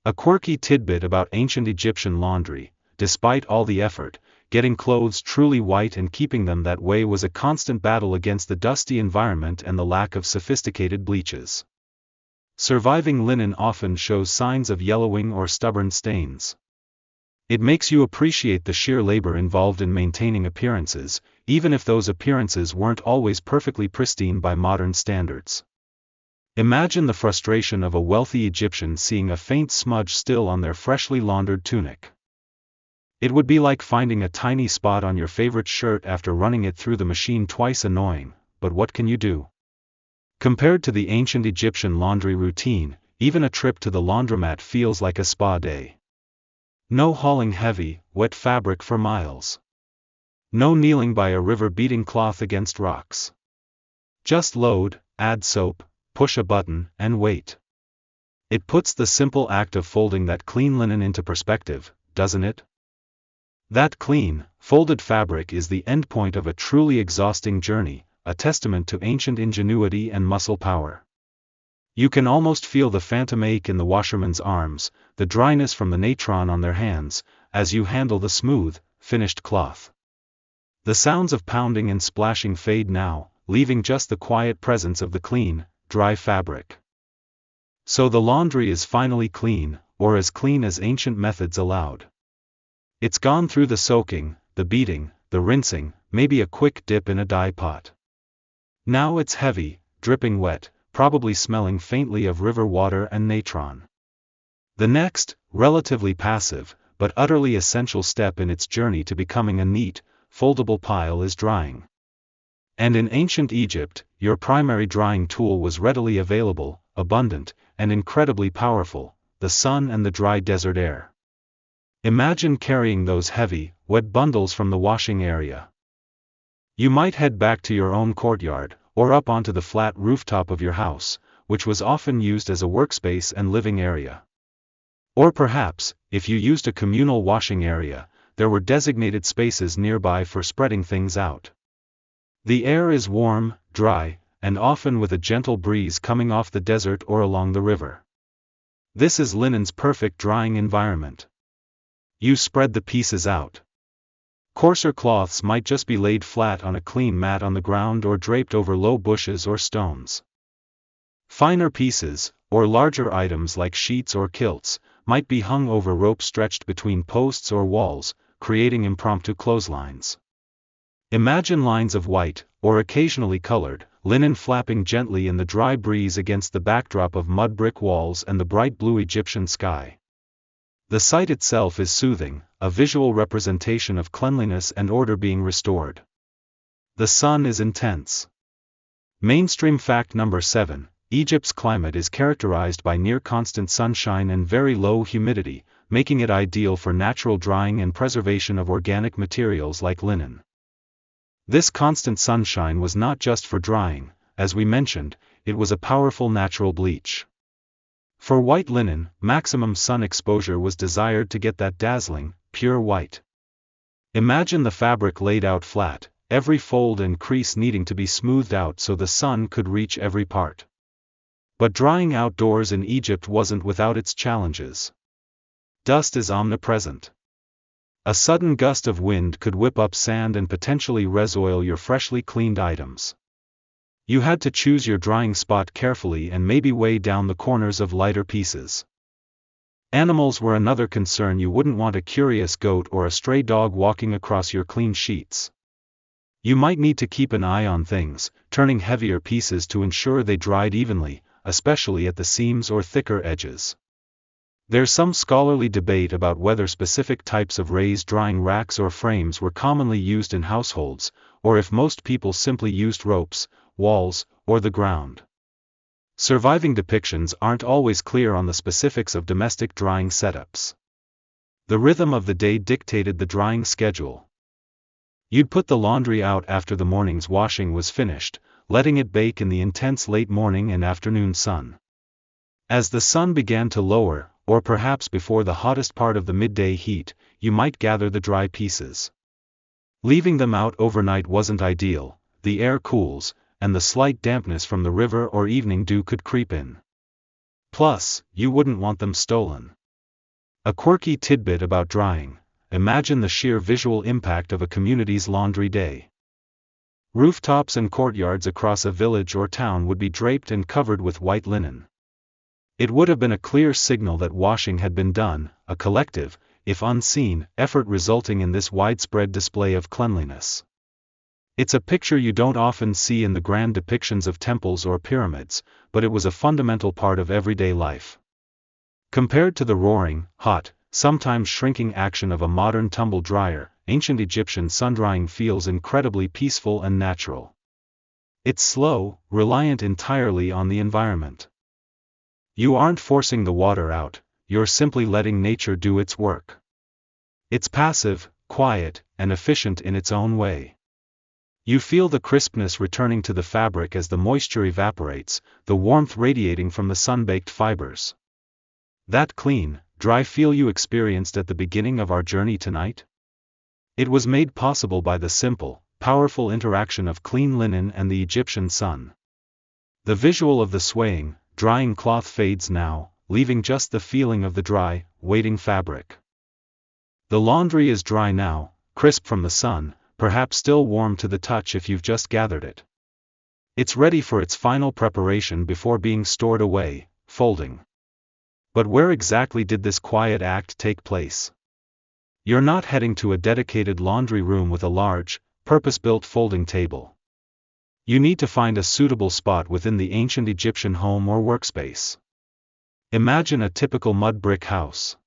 A quirky tidbit about ancient Egyptian laundry: despite all the effort, getting clothes truly white and keeping them that way was a constant battle against the dusty environment and the lack of sophisticated bleaches. Surviving linen often shows signs of yellowing or stubborn stains. It makes you appreciate the sheer labor involved in maintaining appearances, even if those appearances weren't always perfectly pristine by modern standards. Imagine the frustration of a wealthy Egyptian seeing a faint smudge still on their freshly laundered tunic. It would be like finding a tiny spot on your favorite shirt after running it through the machine twice. Annoying, but what can you do? Compared to the ancient Egyptian laundry routine, even a trip to the laundromat feels like a spa day. No hauling heavy, wet fabric for miles. No kneeling by a river beating cloth against rocks. Just load, add soap, push a button, and wait. It puts the simple act of folding that clean linen into perspective, doesn't it? That clean, folded fabric is the endpoint of a truly exhausting journey, a testament to ancient ingenuity and muscle power. You can almost feel the phantom ache in the washerman's arms, the dryness from the natron on their hands, as you handle the smooth, finished cloth. The sounds of pounding and splashing fade now, leaving just the quiet presence of the clean, dry fabric. So the laundry is finally clean, or as clean as ancient methods allowed. It's gone through the soaking, the beating, the rinsing, maybe a quick dip in a dye pot. Now it's heavy, dripping wet, probably smelling faintly of river water and natron. The next, relatively passive, but utterly essential step in its journey to becoming a neat, foldable pile is drying. And in ancient Egypt, your primary drying tool was readily available, abundant, and incredibly powerful: the sun and the dry desert air. Imagine carrying those heavy, wet bundles from the washing area. You might head back to your own courtyard, or up onto the flat rooftop of your house, which was often used as a workspace and living area. Or perhaps, if you used a communal washing area, there were designated spaces nearby for spreading things out. The air is warm, dry, and often with a gentle breeze coming off the desert or along the river. This is linen's perfect drying environment. You spread the pieces out. Coarser cloths might just be laid flat on a clean mat on the ground or draped over low bushes or stones. Finer pieces, or larger items like sheets or quilts, might be hung over ropes stretched between posts or walls, creating impromptu clotheslines. Imagine lines of white, or occasionally colored, linen flapping gently in the dry breeze against the backdrop of mud brick walls and the bright blue Egyptian sky. The sight itself is soothing, a visual representation of cleanliness and order being restored. The sun is intense. Mainstream fact number 7, Egypt's climate is characterized by near-constant sunshine and very low humidity, making it ideal for natural drying and preservation of organic materials like linen. This constant sunshine was not just for drying, as we mentioned, it was a powerful natural bleach. For white linen, maximum sun exposure was desired to get that dazzling, pure white. Imagine the fabric laid out flat, every fold and crease needing to be smoothed out so the sun could reach every part. But drying outdoors in Egypt wasn't without its challenges. Dust is omnipresent. A sudden gust of wind could whip up sand and potentially resoil your freshly cleaned items. You had to choose your drying spot carefully and maybe weigh down the corners of lighter pieces. Animals were another concern. You wouldn't want a curious goat or a stray dog walking across your clean sheets. You might need to keep an eye on things, turning heavier pieces to ensure they dried evenly, especially at the seams or thicker edges. There's some scholarly debate about whether specific types of raised drying racks or frames were commonly used in households, or if most people simply used ropes, walls, or the ground. Surviving depictions aren't always clear on the specifics of domestic drying setups. The rhythm of the day dictated the drying schedule. You'd put the laundry out after the morning's washing was finished, letting it bake in the intense late morning and afternoon sun. As the sun began to lower, or perhaps before the hottest part of the midday heat, you might gather the dry pieces. Leaving them out overnight wasn't ideal. The air cools, and the slight dampness from the river or evening dew could creep in. Plus, you wouldn't want them stolen. A quirky tidbit about drying: imagine the sheer visual impact of a community's laundry day. Rooftops and courtyards across a village or town would be draped and covered with white linen. It would have been a clear signal that washing had been done, a collective, if unseen, effort resulting in this widespread display of cleanliness. It's a picture you don't often see in the grand depictions of temples or pyramids, but it was a fundamental part of everyday life. Compared to the roaring, hot, sometimes shrinking action of a modern tumble dryer, ancient Egyptian sun-drying feels incredibly peaceful and natural. It's slow, reliant entirely on the environment. You aren't forcing the water out, you're simply letting nature do its work. It's passive, quiet, and efficient in its own way. You feel the crispness returning to the fabric as the moisture evaporates, the warmth radiating from the sun-baked fibers. That clean, dry feel you experienced at the beginning of our journey tonight? It was made possible by the simple, powerful interaction of clean linen and the Egyptian sun. The visual of the swaying, drying cloth fades now, leaving just the feeling of the dry, waiting fabric. The laundry is dry now, crisp from the sun, perhaps still warm to the touch if you've just gathered it. It's ready for its final preparation before being stored away, folding. But where exactly did this quiet act take place? You're not heading to a dedicated laundry room with a large, purpose-built folding table. You need to find a suitable spot within the ancient Egyptian home or workspace. Imagine a typical mud brick house.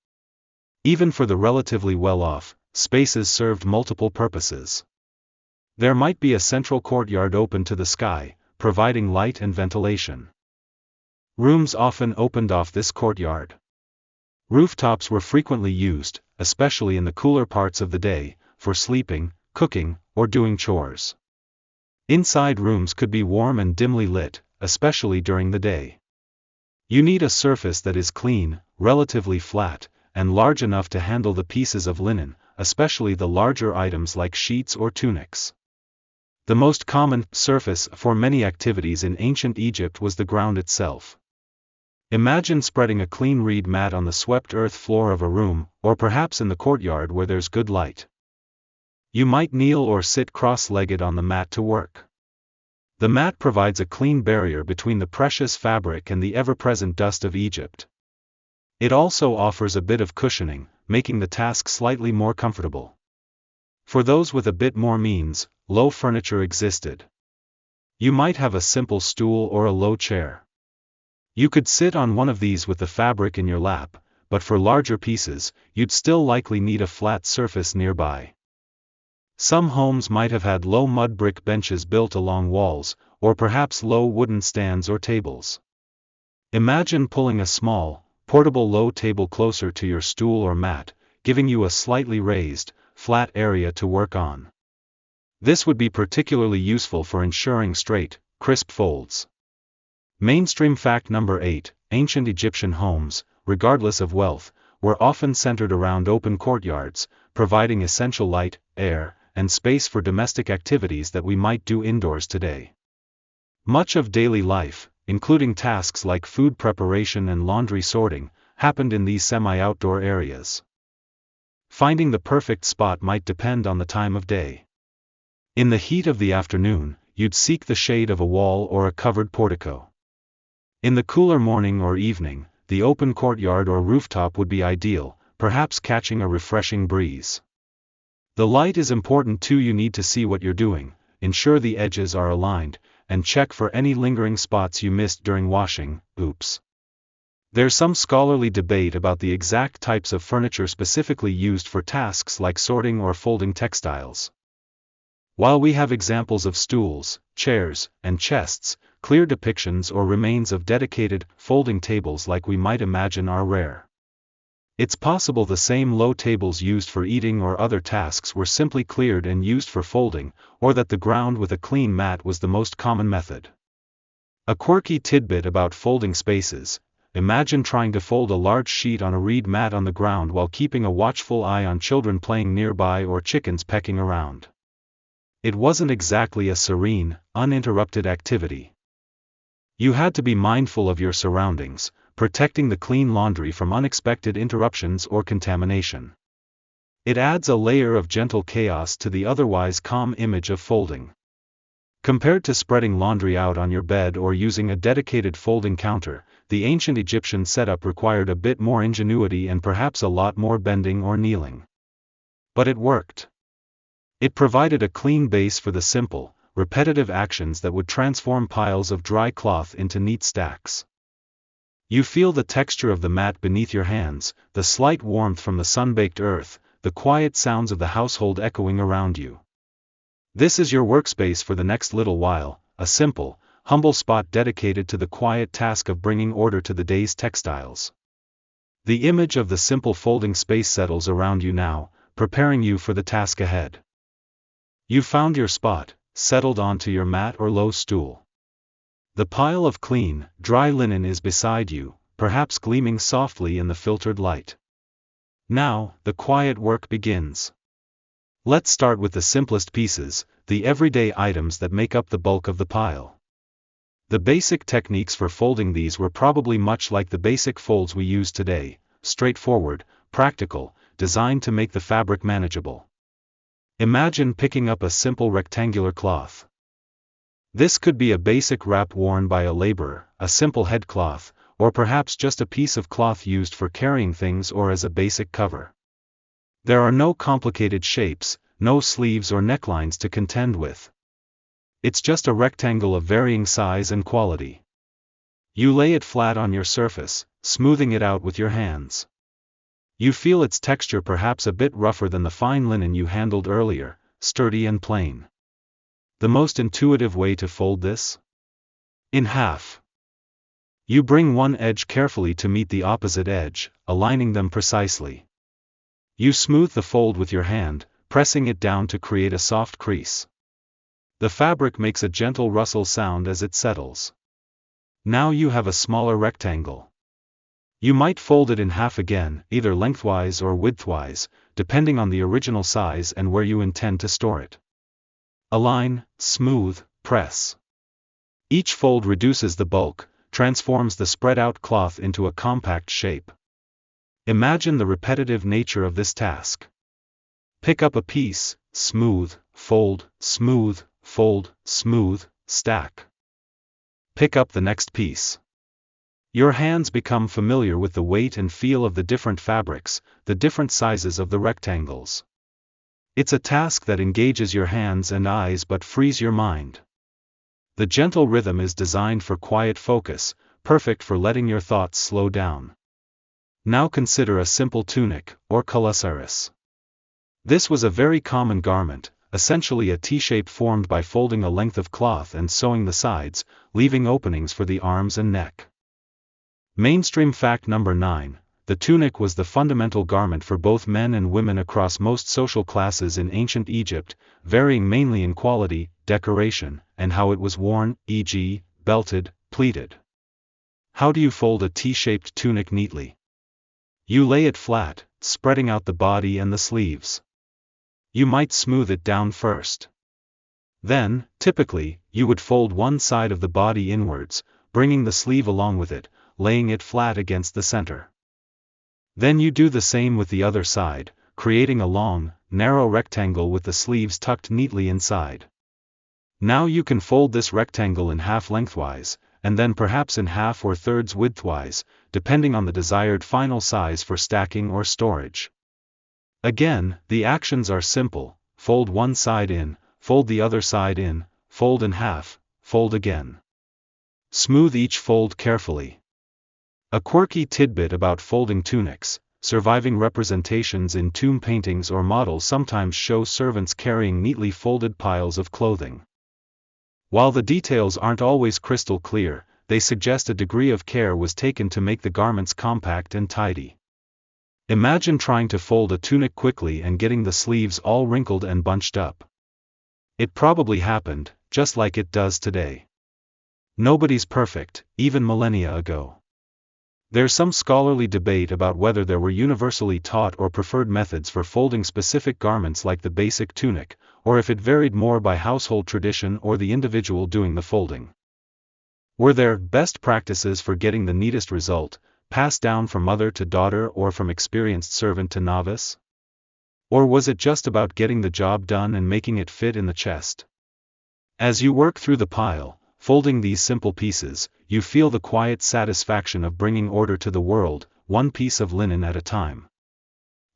Even for the relatively well-off, spaces served multiple purposes. There might be a central courtyard open to the sky, providing light and ventilation. Rooms often opened off this courtyard. Rooftops were frequently used, especially in the cooler parts of the day, for sleeping, cooking, or doing chores. Inside rooms could be warm and dimly lit, especially during the day. You need a surface that is clean, relatively flat, and large enough to handle the pieces of linen, especially the larger items like sheets or tunics. The most common surface for many activities in ancient Egypt was the ground itself. Imagine spreading a clean reed mat on the swept earth floor of a room, or perhaps in the courtyard where there's good light. You might kneel or sit cross-legged on the mat to work. The mat provides a clean barrier between the precious fabric and the ever-present dust of Egypt. It also offers a bit of cushioning, making the task slightly more comfortable. For those with a bit more means, low furniture existed. You might have a simple stool or a low chair. You could sit on one of these with the fabric in your lap, but for larger pieces, you'd still likely need a flat surface nearby. Some homes might have had low mud brick benches built along walls, or perhaps low wooden stands or tables. Imagine pulling a small, portable low table closer to your stool or mat, giving you a slightly raised, flat area to work on. This would be particularly useful for ensuring straight, crisp folds. Mainstream fact number 8, ancient Egyptian homes, regardless of wealth, were often centered around open courtyards, providing essential light, air, and space for domestic activities that we might do indoors today. Much of daily life, including tasks like food preparation and laundry sorting, happened in these semi-outdoor areas. Finding the perfect spot might depend on the time of day. In the heat of the afternoon, you'd seek the shade of a wall or a covered portico. In the cooler morning or evening, the open courtyard or rooftop would be ideal, perhaps catching a refreshing breeze. The light is important too. You need to see what you're doing, ensure the edges are aligned, and check for any lingering spots you missed during washing. Oops. There's some scholarly debate about the exact types of furniture specifically used for tasks like sorting or folding textiles. While we have examples of stools, chairs, and chests, clear depictions or remains of dedicated, folding tables like we might imagine are rare. It's possible the same low tables used for eating or other tasks were simply cleared and used for folding, or that the ground with a clean mat was the most common method. A quirky tidbit about folding spaces: imagine trying to fold a large sheet on a reed mat on the ground while keeping a watchful eye on children playing nearby or chickens pecking around. It wasn't exactly a serene, uninterrupted activity. You had to be mindful of your surroundings, protecting the clean laundry from unexpected interruptions or contamination. It adds a layer of gentle chaos to the otherwise calm image of folding. Compared to spreading laundry out on your bed or using a dedicated folding counter, the ancient Egyptian setup required a bit more ingenuity and perhaps a lot more bending or kneeling. But it worked. It provided a clean base for the simple, repetitive actions that would transform piles of dry cloth into neat stacks. You feel the texture of the mat beneath your hands, the slight warmth from the sun-baked earth, the quiet sounds of the household echoing around you. This is your workspace for the next little while, a simple, humble spot dedicated to the quiet task of bringing order to the day's textiles. The image of the simple folding space settles around you now, preparing you for the task ahead. You found your spot, settled onto your mat or low stool. The pile of clean, dry linen is beside you, perhaps gleaming softly in the filtered light. Now, the quiet work begins. Let's start with the simplest pieces, the everyday items that make up the bulk of the pile. The basic techniques for folding these were probably much like the basic folds we use today, straightforward, practical, designed to make the fabric manageable. Imagine picking up a simple rectangular cloth. This could be a basic wrap worn by a laborer, a simple headcloth, or perhaps just a piece of cloth used for carrying things or as a basic cover. There are no complicated shapes, no sleeves or necklines to contend with. It's just a rectangle of varying size and quality. You lay it flat on your surface, smoothing it out with your hands. You feel its texture perhaps a bit rougher than the fine linen you handled earlier, sturdy and plain. The most intuitive way to fold this? In half. You bring one edge carefully to meet the opposite edge, aligning them precisely. You smooth the fold with your hand, pressing it down to create a soft crease. The fabric makes a gentle rustle sound as it settles. Now you have a smaller rectangle. You might fold it in half again, either lengthwise or widthwise, depending on the original size and where you intend to store it. Align, smooth, press. Each fold reduces the bulk, transforms the spread-out cloth into a compact shape. Imagine the repetitive nature of this task. Pick up a piece, smooth, fold, stack. Pick up the next piece. Your hands become familiar with the weight and feel of the different fabrics, the different sizes of the rectangles. It's a task that engages your hands and eyes but frees your mind. The gentle rhythm is designed for quiet focus, perfect for letting your thoughts slow down. Now consider a simple tunic, or kalasaris. This was a very common garment, essentially a T-shape formed by folding a length of cloth and sewing the sides, leaving openings for the arms and neck. Mainstream fact number 9, the tunic was the fundamental garment for both men and women across most social classes in ancient Egypt, varying mainly in quality, decoration, and how it was worn, e.g., belted, pleated. How do you fold a T-shaped tunic neatly? You lay it flat, spreading out the body and the sleeves. You might smooth it down first. Then, typically, you would fold one side of the body inwards, bringing the sleeve along with it, laying it flat against the center. Then you do the same with the other side, creating a long, narrow rectangle with the sleeves tucked neatly inside. Now you can fold this rectangle in half lengthwise, and then perhaps in half or thirds widthwise, depending on the desired final size for stacking or storage. Again, the actions are simple: fold one side in, fold the other side in, fold in half, fold again. Smooth each fold carefully. A quirky tidbit about folding tunics: surviving representations in tomb paintings or models sometimes show servants carrying neatly folded piles of clothing. While the details aren't always crystal clear, they suggest a degree of care was taken to make the garments compact and tidy. Imagine trying to fold a tunic quickly and getting the sleeves all wrinkled and bunched up. It probably happened, just like it does today. Nobody's perfect, even millennia ago. There's some scholarly debate about whether there were universally taught or preferred methods for folding specific garments like the basic tunic, or if it varied more by household tradition or the individual doing the folding. Were there best practices for getting the neatest result, passed down from mother to daughter or from experienced servant to novice? Or was it just about getting the job done and making it fit in the chest? As you work through the pile, folding these simple pieces, you feel the quiet satisfaction of bringing order to the world, one piece of linen at a time.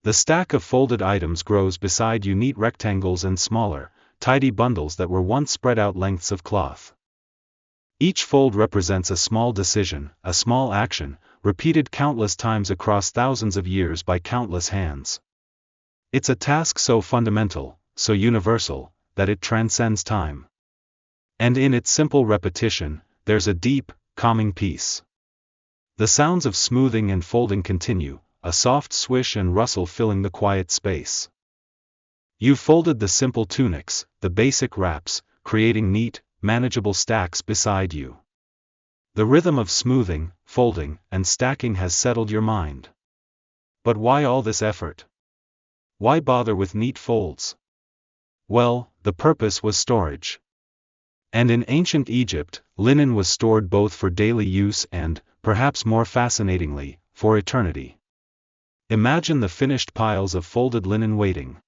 The stack of folded items grows beside you, neat rectangles and smaller, tidy bundles that were once spread out lengths of cloth. Each fold represents a small decision, a small action, repeated countless times across thousands of years by countless hands. It's a task so fundamental, so universal, that it transcends time. And in its simple repetition, there's a deep, calming peace. The sounds of smoothing and folding continue, a soft swish and rustle filling the quiet space. You've folded the simple tunics, the basic wraps, creating neat, manageable stacks beside you. The rhythm of smoothing, folding, and stacking has settled your mind. But why all this effort? Why bother with neat folds? Well, the purpose was storage. And in ancient Egypt, linen was stored both for daily use and, perhaps more fascinatingly, for eternity. Imagine the finished piles of folded linen waiting.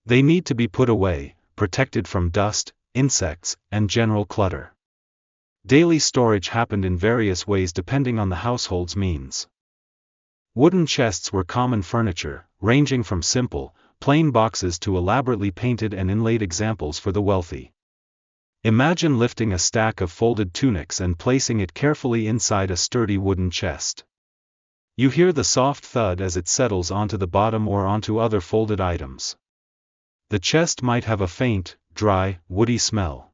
They need to be put away, protected from dust, insects, and general clutter. Daily storage happened in various ways depending on the household's means. Wooden chests were common furniture, ranging from simple, plain boxes to elaborately painted and inlaid examples for the wealthy. Imagine lifting a stack of folded tunics and placing it carefully inside a sturdy wooden chest. You hear the soft thud as it settles onto the bottom or onto other folded items. The chest might have a faint, dry, woody smell.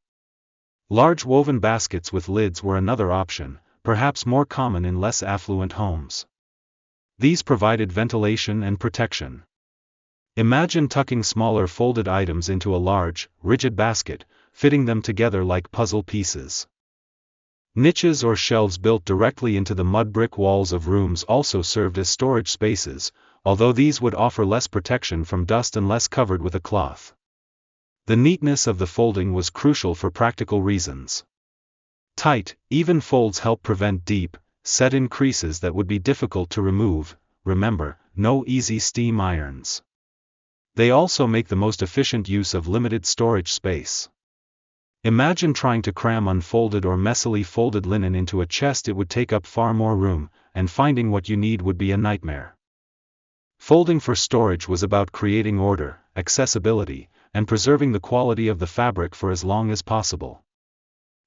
Large woven baskets with lids were another option, perhaps more common in less affluent homes. These provided ventilation and protection. Imagine tucking smaller folded items into a large, rigid basket, fitting them together like puzzle pieces. Niches or shelves built directly into the mud brick walls of rooms also served as storage spaces, although these would offer less protection from dust unless covered with a cloth. The neatness of the folding was crucial for practical reasons. Tight, even folds help prevent deep, set-in creases that would be difficult to remove. Remember, no easy steam irons. They also make the most efficient use of limited storage space. Imagine trying to cram unfolded or messily folded linen into a chest. It would take up far more room, and finding what you need would be a nightmare. Folding for storage was about creating order, accessibility, and preserving the quality of the fabric for as long as possible.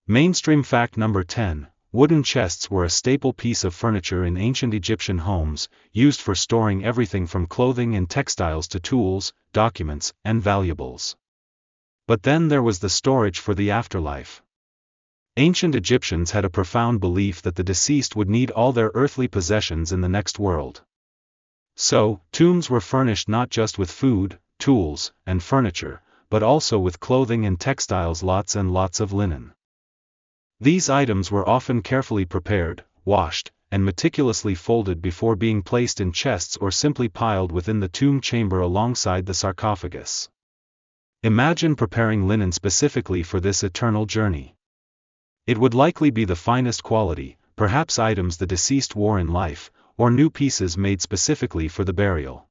Mainstream fact number 10, wooden chests were a staple piece of furniture in ancient Egyptian homes, used for storing everything from clothing and textiles to tools, documents, and valuables. But then there was the storage for the afterlife. Ancient Egyptians had a profound belief that the deceased would need all their earthly possessions in the next world. So, tombs were furnished not just with food, tools, and furniture, but also with clothing and textiles, lots and lots of linen. These items were often carefully prepared, washed, and meticulously folded before being placed in chests or simply piled within the tomb chamber alongside the sarcophagus. Imagine preparing linen specifically for this eternal journey. It would likely be the finest quality, perhaps items the deceased wore in life, or new pieces made specifically for the burial.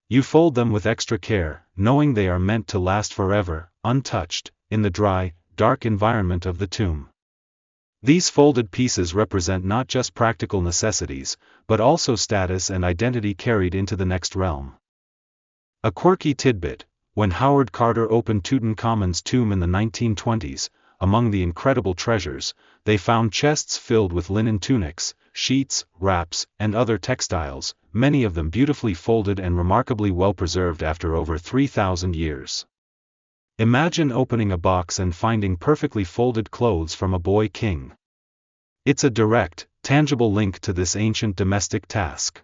You fold them with extra care, knowing they are meant to last forever, untouched, in the dry, dark environment of the tomb. These folded pieces represent not just practical necessities, but also status and identity carried into the next realm. A quirky tidbit: when Howard Carter opened Tutankhamun's tomb in the 1920s, among the incredible treasures, they found chests filled with linen tunics, sheets, wraps, and other textiles, many of them beautifully folded and remarkably well preserved after over 3,000 years. Imagine opening a box and finding perfectly folded clothes from a boy king. It's a direct, tangible link to this ancient domestic task.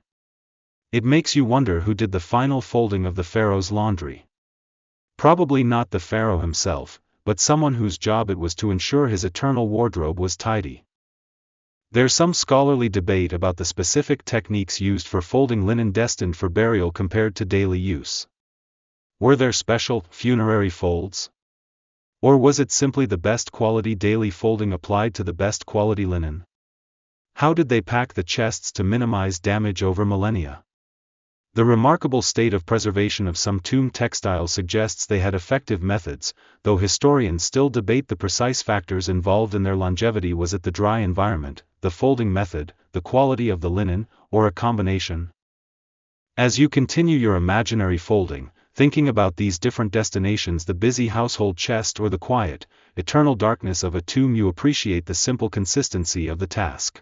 It makes you wonder who did the final folding of the pharaoh's laundry. Probably not the pharaoh himself, but someone whose job it was to ensure his eternal wardrobe was tidy. There's some scholarly debate about the specific techniques used for folding linen destined for burial compared to daily use. Were there special, funerary folds? Or was it simply the best quality daily folding applied to the best quality linen? How did they pack the chests to minimize damage over millennia? The remarkable state of preservation of some tomb textiles suggests they had effective methods, though historians still debate the precise factors involved in their longevity. Was it the dry environment, the folding method, the quality of the linen, or a combination? As you continue your imaginary folding, thinking about these different destinations, the busy household chest or the quiet, eternal darkness of a tomb, you appreciate the simple consistency of the task.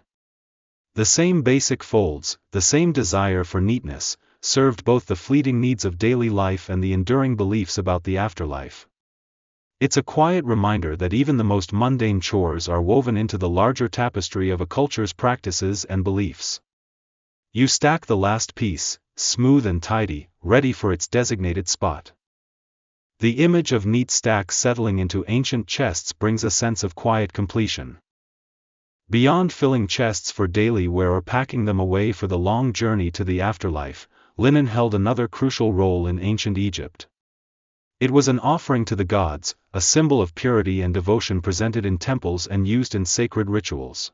The same basic folds, the same desire for neatness, served both the fleeting needs of daily life and the enduring beliefs about the afterlife. It's a quiet reminder that even the most mundane chores are woven into the larger tapestry of a culture's practices and beliefs. You stack the last piece, smooth and tidy, ready for its designated spot. The image of neat stacks settling into ancient chests brings a sense of quiet completion. Beyond filling chests for daily wear or packing them away for the long journey to the afterlife, linen held another crucial role in ancient Egypt. It was an offering to the gods, a symbol of purity and devotion presented in temples and used in sacred rituals.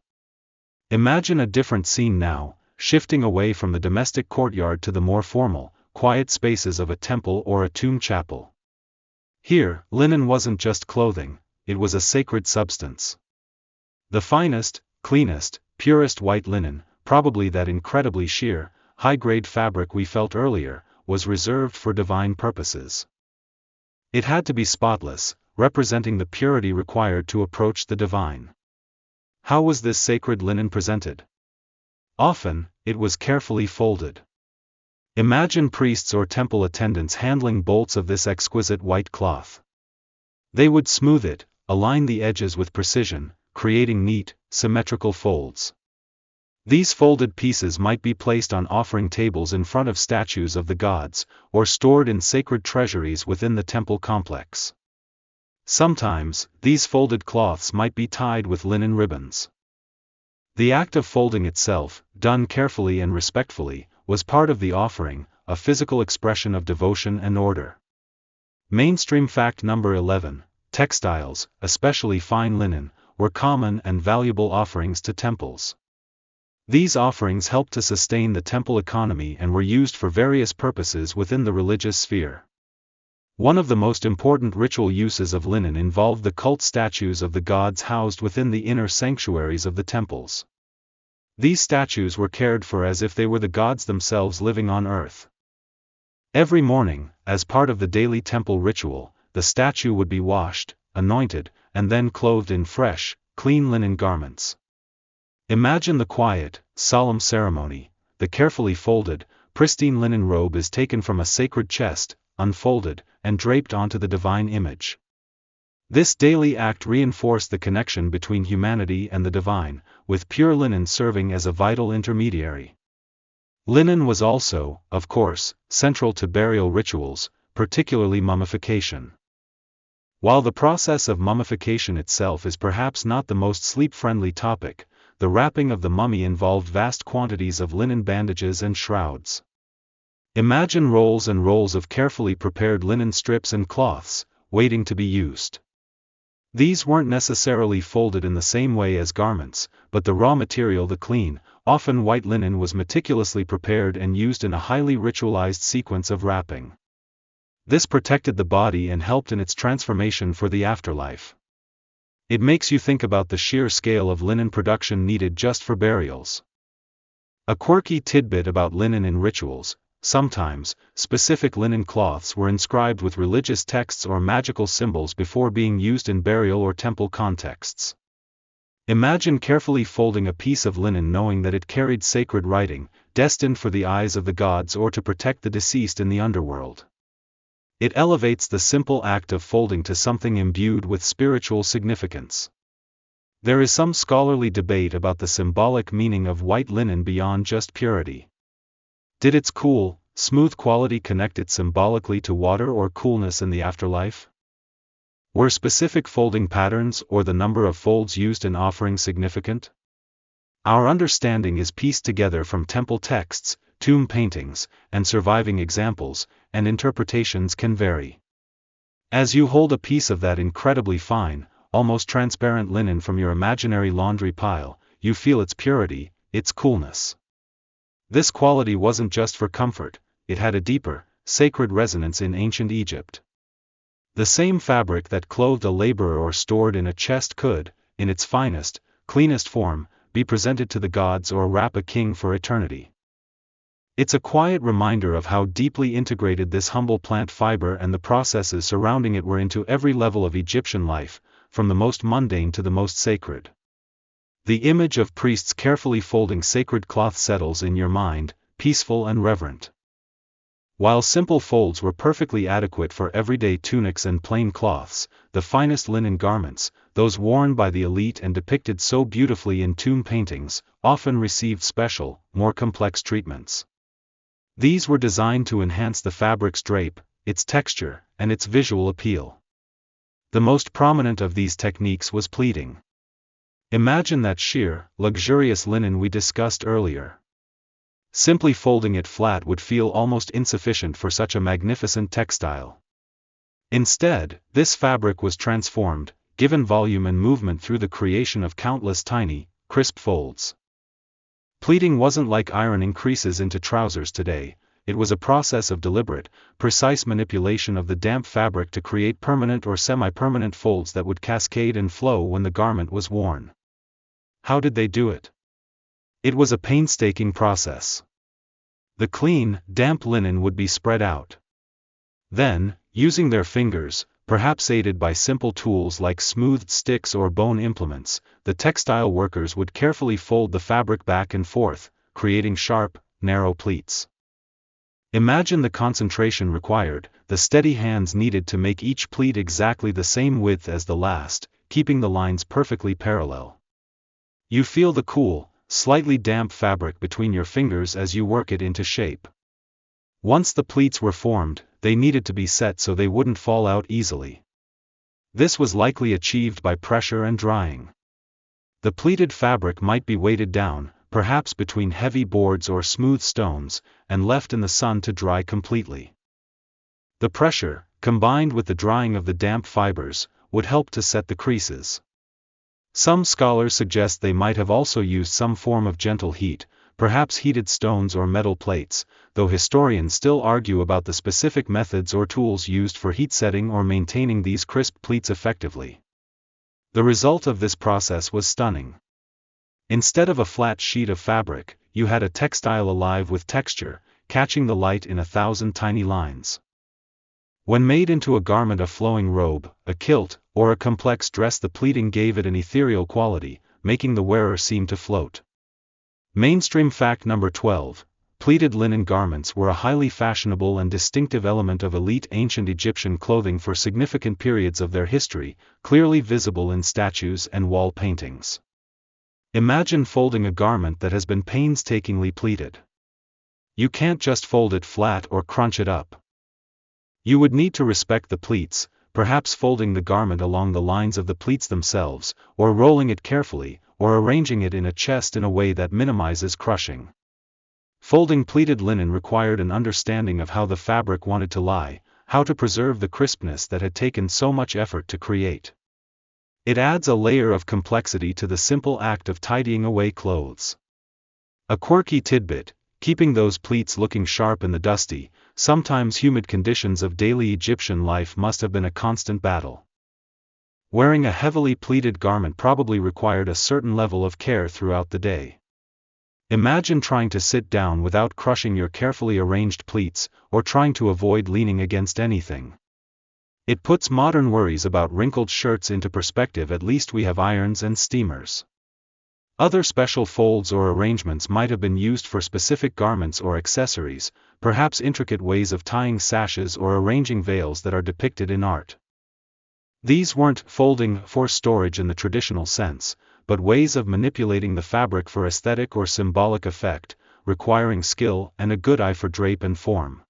Imagine a different scene now, shifting away from the domestic courtyard to the more formal, quiet spaces of a temple or a tomb chapel. Here, linen wasn't just clothing, it was a sacred substance. The finest, cleanest, purest white linen, probably that incredibly sheer, high-grade fabric we felt earlier, was reserved for divine purposes. It had to be spotless, representing the purity required to approach the divine. How was this sacred linen presented? Often, it was carefully folded. Imagine priests or temple attendants handling bolts of this exquisite white cloth. They would smooth it, align the edges with precision, creating neat, symmetrical folds. These folded pieces might be placed on offering tables in front of statues of the gods, or stored in sacred treasuries within the temple complex. Sometimes, these folded cloths might be tied with linen ribbons. The act of folding itself, done carefully and respectfully, was part of the offering, a physical expression of devotion and order. Mainstream fact number 11, textiles, especially fine linen, were common and valuable offerings to temples. These offerings helped to sustain the temple economy and were used for various purposes within the religious sphere. One of the most important ritual uses of linen involved the cult statues of the gods housed within the inner sanctuaries of the temples. These statues were cared for as if they were the gods themselves living on earth. Every morning, as part of the daily temple ritual, the statue would be washed, anointed, and then clothed in fresh, clean linen garments. Imagine the quiet, solemn ceremony. The carefully folded, pristine linen robe is taken from a sacred chest, unfolded, and draped onto the divine image. This daily act reinforced the connection between humanity and the divine, with pure linen serving as a vital intermediary. Linen was also, of course, central to burial rituals, particularly mummification. While the process of mummification itself is perhaps not the most sleep-friendly topic, the wrapping of the mummy involved vast quantities of linen bandages and shrouds. Imagine rolls and rolls of carefully prepared linen strips and cloths, waiting to be used. These weren't necessarily folded in the same way as garments, but the raw material, the clean, often white linen, was meticulously prepared and used in a highly ritualized sequence of wrapping. This protected the body and helped in its transformation for the afterlife. It makes you think about the sheer scale of linen production needed just for burials. A quirky tidbit about linen in rituals: sometimes, specific linen cloths were inscribed with religious texts or magical symbols before being used in burial or temple contexts. Imagine carefully folding a piece of linen knowing that it carried sacred writing, destined for the eyes of the gods or to protect the deceased in the underworld. It elevates the simple act of folding to something imbued with spiritual significance. There is some scholarly debate about the symbolic meaning of white linen beyond just purity. Did its cool, smooth quality connect it symbolically to water or coolness in the afterlife? Were specific folding patterns or the number of folds used in offering significant? Our understanding is pieced together from temple texts, tomb paintings, and surviving examples, and interpretations can vary. As you hold a piece of that incredibly fine, almost transparent linen from your imaginary laundry pile, you feel its purity, its coolness. This quality wasn't just for comfort, it had a deeper, sacred resonance in ancient Egypt. The same fabric that clothed a laborer or stored in a chest could, in its finest, cleanest form, be presented to the gods or wrap a king for eternity. It's a quiet reminder of how deeply integrated this humble plant fiber and the processes surrounding it were into every level of Egyptian life, from the most mundane to the most sacred. The image of priests carefully folding sacred cloth settles in your mind, peaceful and reverent. While simple folds were perfectly adequate for everyday tunics and plain cloths, the finest linen garments, those worn by the elite and depicted so beautifully in tomb paintings, often received special, more complex treatments. These were designed to enhance the fabric's drape, its texture, and its visual appeal. The most prominent of these techniques was pleating. Imagine that sheer, luxurious linen we discussed earlier. Simply folding it flat would feel almost insufficient for such a magnificent textile. Instead, this fabric was transformed, given volume and movement through the creation of countless tiny, crisp folds. Pleating wasn't like ironing creases into trousers today. It was a process of deliberate, precise manipulation of the damp fabric to create permanent or semi-permanent folds that would cascade and flow when the garment was worn. How did they do it? It was a painstaking process. The clean, damp linen would be spread out. Then, using their fingers, perhaps aided by simple tools like smoothed sticks or bone implements, the textile workers would carefully fold the fabric back and forth, creating sharp, narrow pleats. Imagine the concentration required, the steady hands needed to make each pleat exactly the same width as the last, keeping the lines perfectly parallel. You feel the cool, slightly damp fabric between your fingers as you work it into shape. Once the pleats were formed, they needed to be set so they wouldn't fall out easily. This was likely achieved by pressure and drying. The pleated fabric might be weighted down, perhaps between heavy boards or smooth stones, and left in the sun to dry completely. The pressure, combined with the drying of the damp fibers, would help to set the creases. Some scholars suggest they might have also used some form of gentle heat, perhaps heated stones or metal plates, though historians still argue about the specific methods or tools used for heat setting or maintaining these crisp pleats effectively. The result of this process was stunning. Instead of a flat sheet of fabric, you had a textile alive with texture, catching the light in 1,000 tiny lines. When made into a garment, a flowing robe, a kilt, or a complex dress, the pleating gave it an ethereal quality, making the wearer seem to float. Mainstream fact number 12. Pleated linen garments were a highly fashionable and distinctive element of elite ancient Egyptian clothing for significant periods of their history, clearly visible in statues and wall paintings. Imagine folding a garment that has been painstakingly pleated. You can't just fold it flat or crunch it up. You would need to respect the pleats, perhaps folding the garment along the lines of the pleats themselves, or rolling it carefully, or arranging it in a chest in a way that minimizes crushing. Folding pleated linen required an understanding of how the fabric wanted to lie, how to preserve the crispness that had taken so much effort to create. It adds a layer of complexity to the simple act of tidying away clothes. A quirky tidbit: keeping those pleats looking sharp in the dusty, sometimes humid conditions of daily Egyptian life must have been a constant battle. Wearing a heavily pleated garment probably required a certain level of care throughout the day. Imagine trying to sit down without crushing your carefully arranged pleats, or trying to avoid leaning against anything. It puts modern worries about wrinkled shirts into perspective. At least we have irons and steamers. Other special folds or arrangements might have been used for specific garments or accessories, perhaps intricate ways of tying sashes or arranging veils that are depicted in art. These weren't folding for storage in the traditional sense, but ways of manipulating the fabric for aesthetic or symbolic effect, requiring skill and a good eye for drape and form.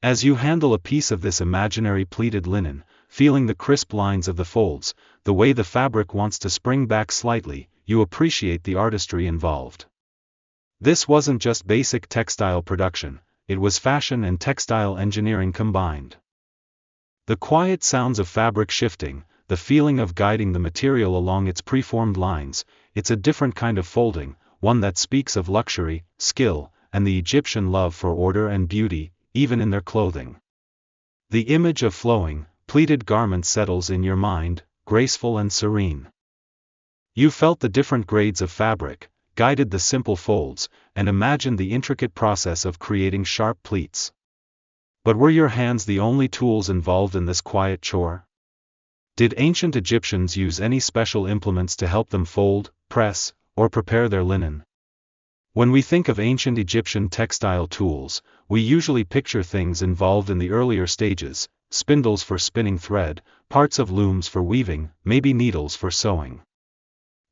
As you handle a piece of this imaginary pleated linen, feeling the crisp lines of the folds, the way the fabric wants to spring back slightly, you appreciate the artistry involved. This wasn't just basic textile production, it was fashion and textile engineering combined. The quiet sounds of fabric shifting, the feeling of guiding the material along its preformed lines, it's a different kind of folding, one that speaks of luxury, skill, and the Egyptian love for order and beauty, even in their clothing. The image of flowing, pleated garments settles in your mind, graceful and serene. You felt the different grades of fabric, guided the simple folds, and imagined the intricate process of creating sharp pleats. But were your hands the only tools involved in this quiet chore? Did ancient Egyptians use any special implements to help them fold, press, or prepare their linen? When we think of ancient Egyptian textile tools, we usually picture things involved in the earlier stages: spindles for spinning thread, parts of looms for weaving, maybe needles for sewing.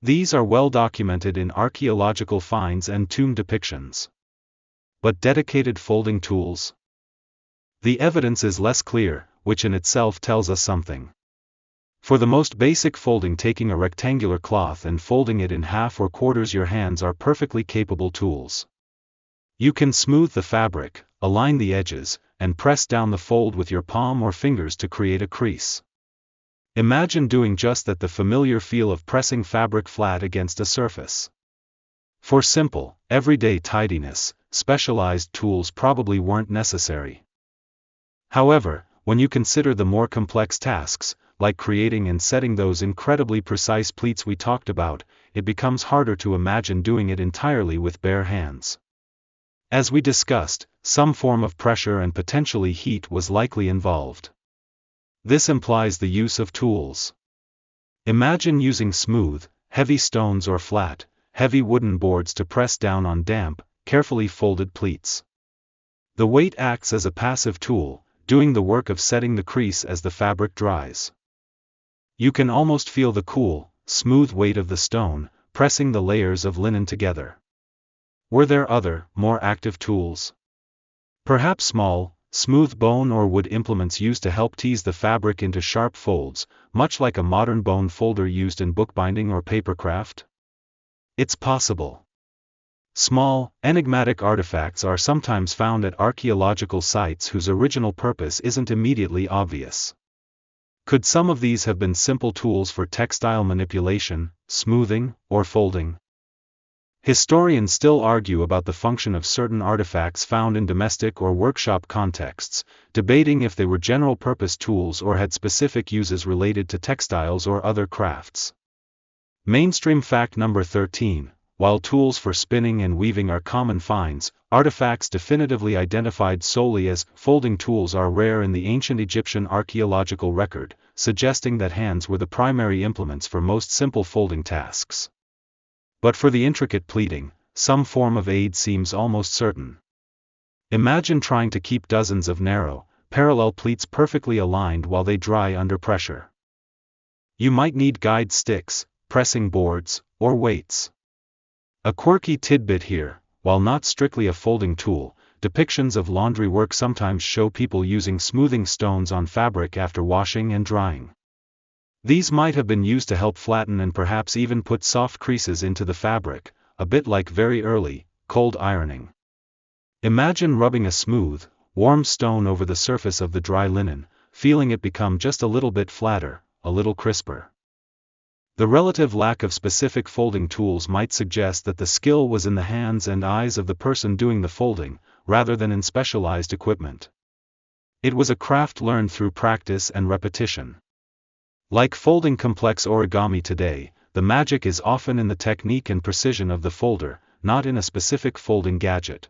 These are well documented in archaeological finds and tomb depictions. But dedicated folding tools? The evidence is less clear, which in itself tells us something. For the most basic folding, taking a rectangular cloth and folding it in half or quarters, your hands are perfectly capable tools. You can smooth the fabric, align the edges, and press down the fold with your palm or fingers to create a crease. Imagine doing just that, the familiar feel of pressing fabric flat against a surface. For simple, everyday tidiness, specialized tools probably weren't necessary. However, when you consider the more complex tasks, like creating and setting those incredibly precise pleats we talked about, it becomes harder to imagine doing it entirely with bare hands. As we discussed, some form of pressure and potentially heat was likely involved. This implies the use of tools. Imagine using smooth, heavy stones or flat, heavy wooden boards to press down on damp, carefully folded pleats. The weight acts as a passive tool, doing the work of setting the crease as the fabric dries. You can almost feel the cool, smooth weight of the stone, pressing the layers of linen together. Were there other, more active tools? Perhaps small, smooth bone or wood implements used to help tease the fabric into sharp folds, much like a modern bone folder used in bookbinding or papercraft? It's possible. Small, enigmatic artifacts are sometimes found at archaeological sites whose original purpose isn't immediately obvious. Could some of these have been simple tools for textile manipulation, smoothing, or folding? Historians still argue about the function of certain artifacts found in domestic or workshop contexts, debating if they were general-purpose tools or had specific uses related to textiles or other crafts. Mainstream fact number 13. While tools for spinning and weaving are common finds, artifacts definitively identified solely as folding tools are rare in the ancient Egyptian archaeological record, suggesting that hands were the primary implements for most simple folding tasks. But for the intricate pleating, some form of aid seems almost certain. Imagine trying to keep dozens of narrow, parallel pleats perfectly aligned while they dry under pressure. You might need guide sticks, pressing boards, or weights. A quirky tidbit here: while not strictly a folding tool, depictions of laundry work sometimes show people using smoothing stones on fabric after washing and drying. These might have been used to help flatten and perhaps even put soft creases into the fabric, a bit like very early, cold ironing. Imagine rubbing a smooth, warm stone over the surface of the dry linen, feeling it become just a little bit flatter, a little crisper. The relative lack of specific folding tools might suggest that the skill was in the hands and eyes of the person doing the folding, rather than in specialized equipment. It was a craft learned through practice and repetition. Like folding complex origami today, the magic is often in the technique and precision of the folder, not in a specific folding gadget.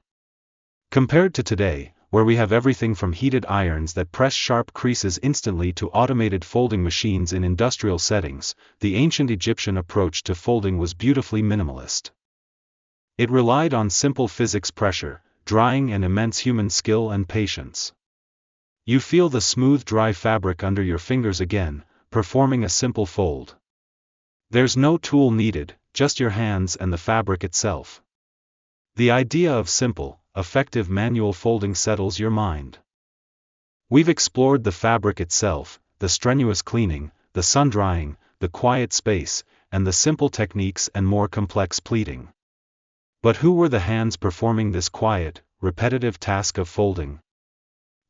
Compared to today, where we have everything from heated irons that press sharp creases instantly to automated folding machines in industrial settings, the ancient Egyptian approach to folding was beautifully minimalist. It relied on simple physics: pressure, drying, and immense human skill and patience. You feel the smooth, dry fabric under your fingers again, performing a simple fold. There's no tool needed, just your hands and the fabric itself. The idea of simple, effective manual folding settles your mind. We've explored the fabric itself, the strenuous cleaning, the sun drying, the quiet space, and the simple techniques and more complex pleating. But who were the hands performing this quiet, repetitive task of folding?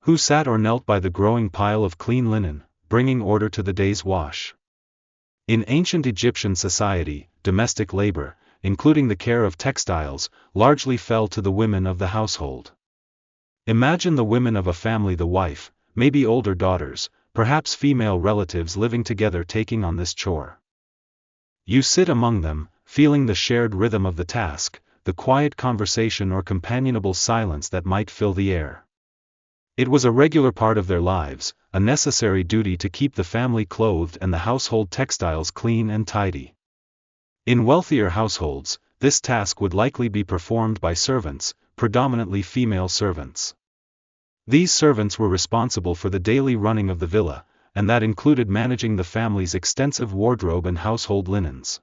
Who sat or knelt by the growing pile of clean linen, bringing order to the day's wash? In ancient Egyptian society, domestic labor, including the care of textiles, largely fell to the women of the household. Imagine the women of a family, the wife, maybe older daughters, perhaps female relatives living together taking on this chore. You sit among them, feeling the shared rhythm of the task, the quiet conversation or companionable silence that might fill the air. It was a regular part of their lives, a necessary duty to keep the family clothed and the household textiles clean and tidy. In wealthier households, this task would likely be performed by servants, predominantly female servants. These servants were responsible for the daily running of the villa, and that included managing the family's extensive wardrobe and household linens.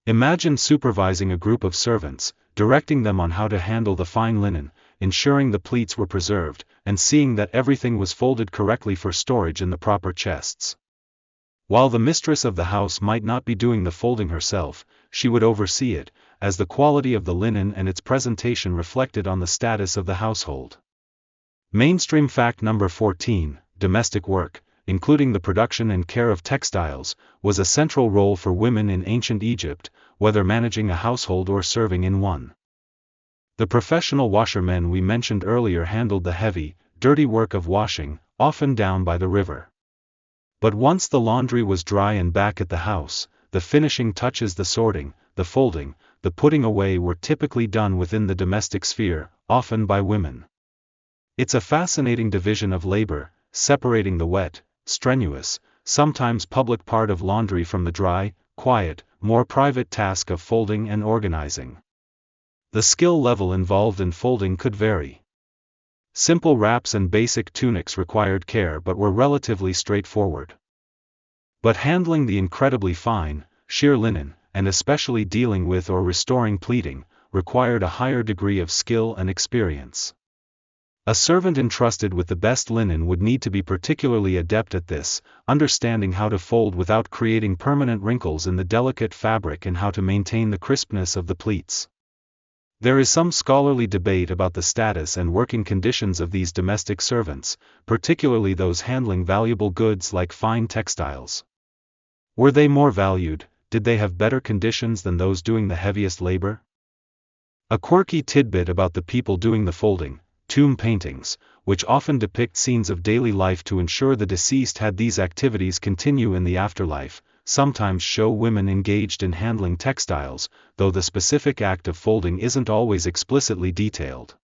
Imagine supervising a group of servants, directing them on how to handle the fine linen, ensuring the pleats were preserved, and seeing that everything was folded correctly for storage in the proper chests. While the mistress of the house might not be doing the folding herself, she would oversee it, as the quality of the linen and its presentation reflected on the status of the household. Mainstream fact number 14, domestic work, including the production and care of textiles, was a central role for women in ancient Egypt, whether managing a household or serving in one. The professional washermen we mentioned earlier handled the heavy, dirty work of washing, often down by the river. But once the laundry was dry and back at the house, the finishing touches, the sorting, the folding, the putting away were typically done within the domestic sphere, often by women. It's a fascinating division of labor, separating the wet, strenuous, sometimes public part of laundry from the dry, quiet, more private task of folding and organizing. The skill level involved in folding could vary. Simple wraps and basic tunics required care but were relatively straightforward. But handling the incredibly fine, sheer linen, and especially dealing with or restoring pleating, required a higher degree of skill and experience. A servant entrusted with the best linen would need to be particularly adept at this, understanding how to fold without creating permanent wrinkles in the delicate fabric and how to maintain the crispness of the pleats. There is some scholarly debate about the status and working conditions of these domestic servants, particularly those handling valuable goods like fine textiles. Were they more valued? Did they have better conditions than those doing the heaviest labor? A quirky tidbit about the people doing the folding: tomb paintings, which often depict scenes of daily life to ensure the deceased had these activities continue in the afterlife, sometimes show women engaged in handling textiles, though the specific act of folding isn't always explicitly detailed.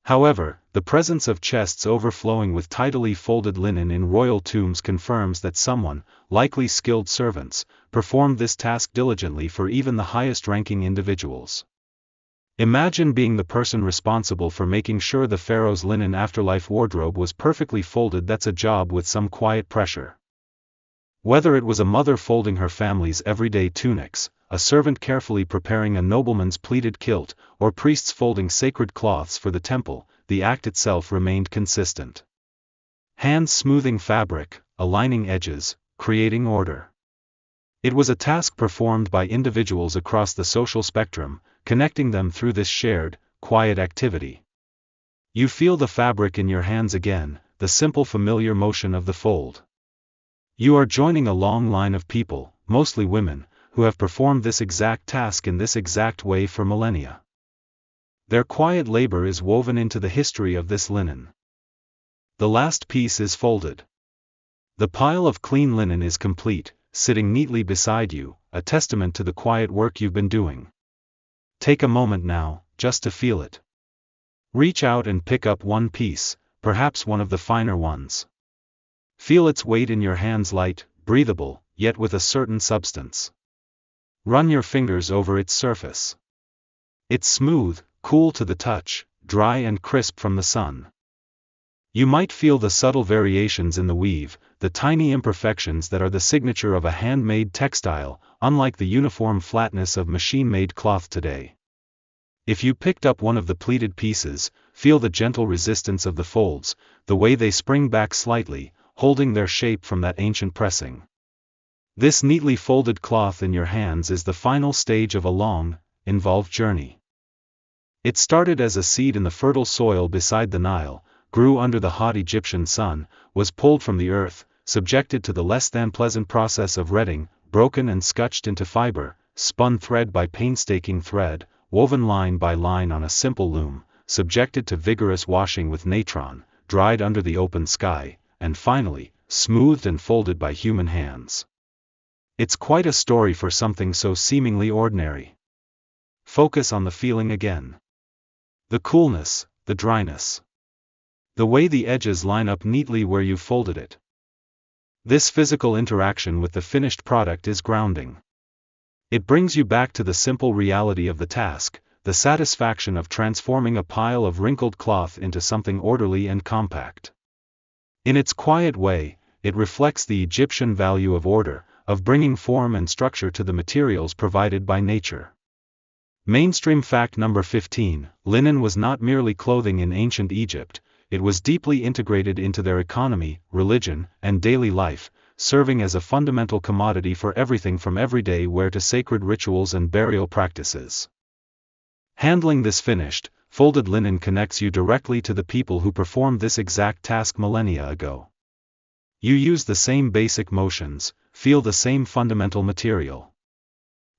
However, the presence of chests overflowing with tidily folded linen in royal tombs confirms that someone, likely skilled servants, performed this task diligently for even the highest-ranking individuals. Imagine being the person responsible for making sure the pharaoh's linen afterlife wardrobe was perfectly folded. That's a job with some quiet pressure. Whether it was a mother folding her family's everyday tunics, a servant carefully preparing a nobleman's pleated kilt, or priests folding sacred cloths for the temple, the act itself remained consistent. Hands smoothing fabric, aligning edges, creating order. It was a task performed by individuals across the social spectrum, connecting them through this shared, quiet activity. You feel the fabric in your hands again, the simple familiar motion of the fold. You are joining a long line of people, mostly women, who have performed this exact task in this exact way for millennia. Their quiet labor is woven into the history of this linen. The last piece is folded. The pile of clean linen is complete, sitting neatly beside you, a testament to the quiet work you've been doing. Take a moment now, just to feel it. Reach out and pick up one piece, perhaps one of the finer ones. Feel its weight in your hands, light, breathable, yet with a certain substance. Run your fingers over its surface. It's smooth, cool to the touch, dry and crisp from the sun. You might feel the subtle variations in the weave, the tiny imperfections that are the signature of a handmade textile, unlike the uniform flatness of machine-made cloth today. If you picked up one of the pleated pieces, feel the gentle resistance of the folds, the way they spring back slightly, holding their shape from that ancient pressing. This neatly folded cloth in your hands is the final stage of a long, involved journey. It started as a seed in the fertile soil beside the Nile, grew under the hot Egyptian sun, was pulled from the earth, subjected to the less than pleasant process of retting, broken and scutched into fiber, spun thread by painstaking thread, woven line by line on a simple loom, subjected to vigorous washing with natron, dried under the open sky, and finally, smoothed and folded by human hands. It's quite a story for something so seemingly ordinary. Focus on the feeling again. The coolness, the dryness. The way the edges line up neatly where you folded it. This physical interaction with the finished product is grounding. It brings you back to the simple reality of the task, the satisfaction of transforming a pile of wrinkled cloth into something orderly and compact. In its quiet way, it reflects the Egyptian value of order, of bringing form and structure to the materials provided by nature. Mainstream fact number 15, linen was not merely clothing in ancient Egypt, it was deeply integrated into their economy, religion, and daily life, serving as a fundamental commodity for everything from everyday wear to sacred rituals and burial practices. Handling this finished, folded linen connects you directly to the people who performed this exact task millennia ago. You use the same basic motions, feel the same fundamental material.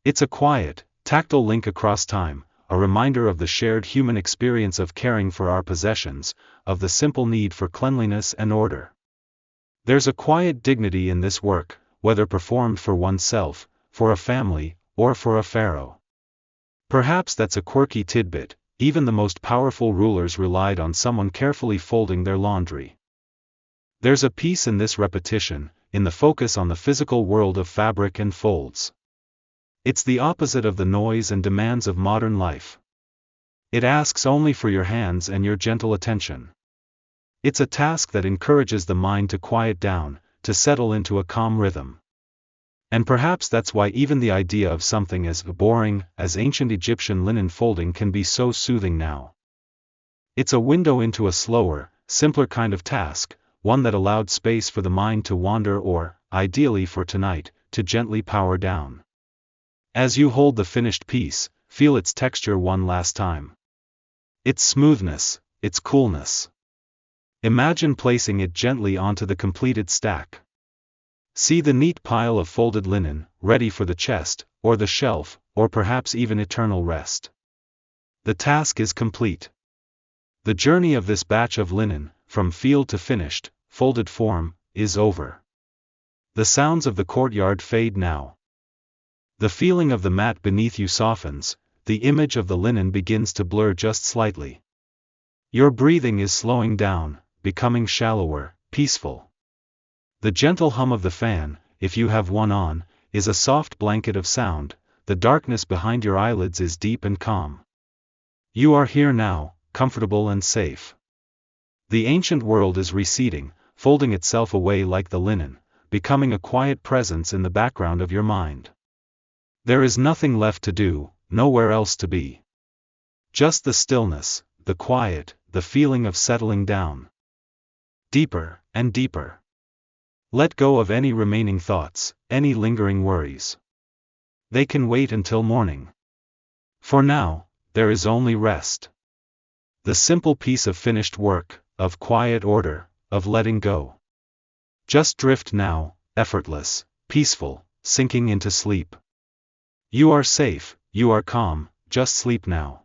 It's a quiet, tactile link across time, a reminder of the shared human experience of caring for our possessions, of the simple need for cleanliness and order. There's a quiet dignity in this work, whether performed for oneself, for a family, or for a pharaoh. Perhaps that's a quirky tidbit. Even the most powerful rulers relied on someone carefully folding their laundry. There's a peace in this repetition, in the focus on the physical world of fabric and folds. It's the opposite of the noise and demands of modern life. It asks only for your hands and your gentle attention. It's a task that encourages the mind to quiet down, to settle into a calm rhythm. And perhaps that's why even the idea of something as boring as ancient Egyptian linen folding can be so soothing now. It's a window into a slower, simpler kind of task, one that allowed space for the mind to wander or, ideally for tonight, to gently power down. As you hold the finished piece, feel its texture one last time. Its smoothness, its coolness. Imagine placing it gently onto the completed stack. See the neat pile of folded linen, ready for the chest, or the shelf, or perhaps even eternal rest. The task is complete. The journey of this batch of linen, from field to finished, folded form, is over. The sounds of the courtyard fade now. The feeling of the mat beneath you softens, the image of the linen begins to blur just slightly. Your breathing is slowing down, becoming shallower, peaceful. The gentle hum of the fan, if you have one on, is a soft blanket of sound. The darkness behind your eyelids is deep and calm. You are here now, comfortable and safe. The ancient world is receding, folding itself away like the linen, becoming a quiet presence in the background of your mind. There is nothing left to do, nowhere else to be. Just the stillness, the quiet, the feeling of settling down. Deeper and deeper. Let go of any remaining thoughts, any lingering worries. They can wait until morning. For now, there is only rest. The simple piece of finished work, of quiet order, of letting go. Just drift now, effortless, peaceful, sinking into sleep. You are safe, you are calm, just sleep now.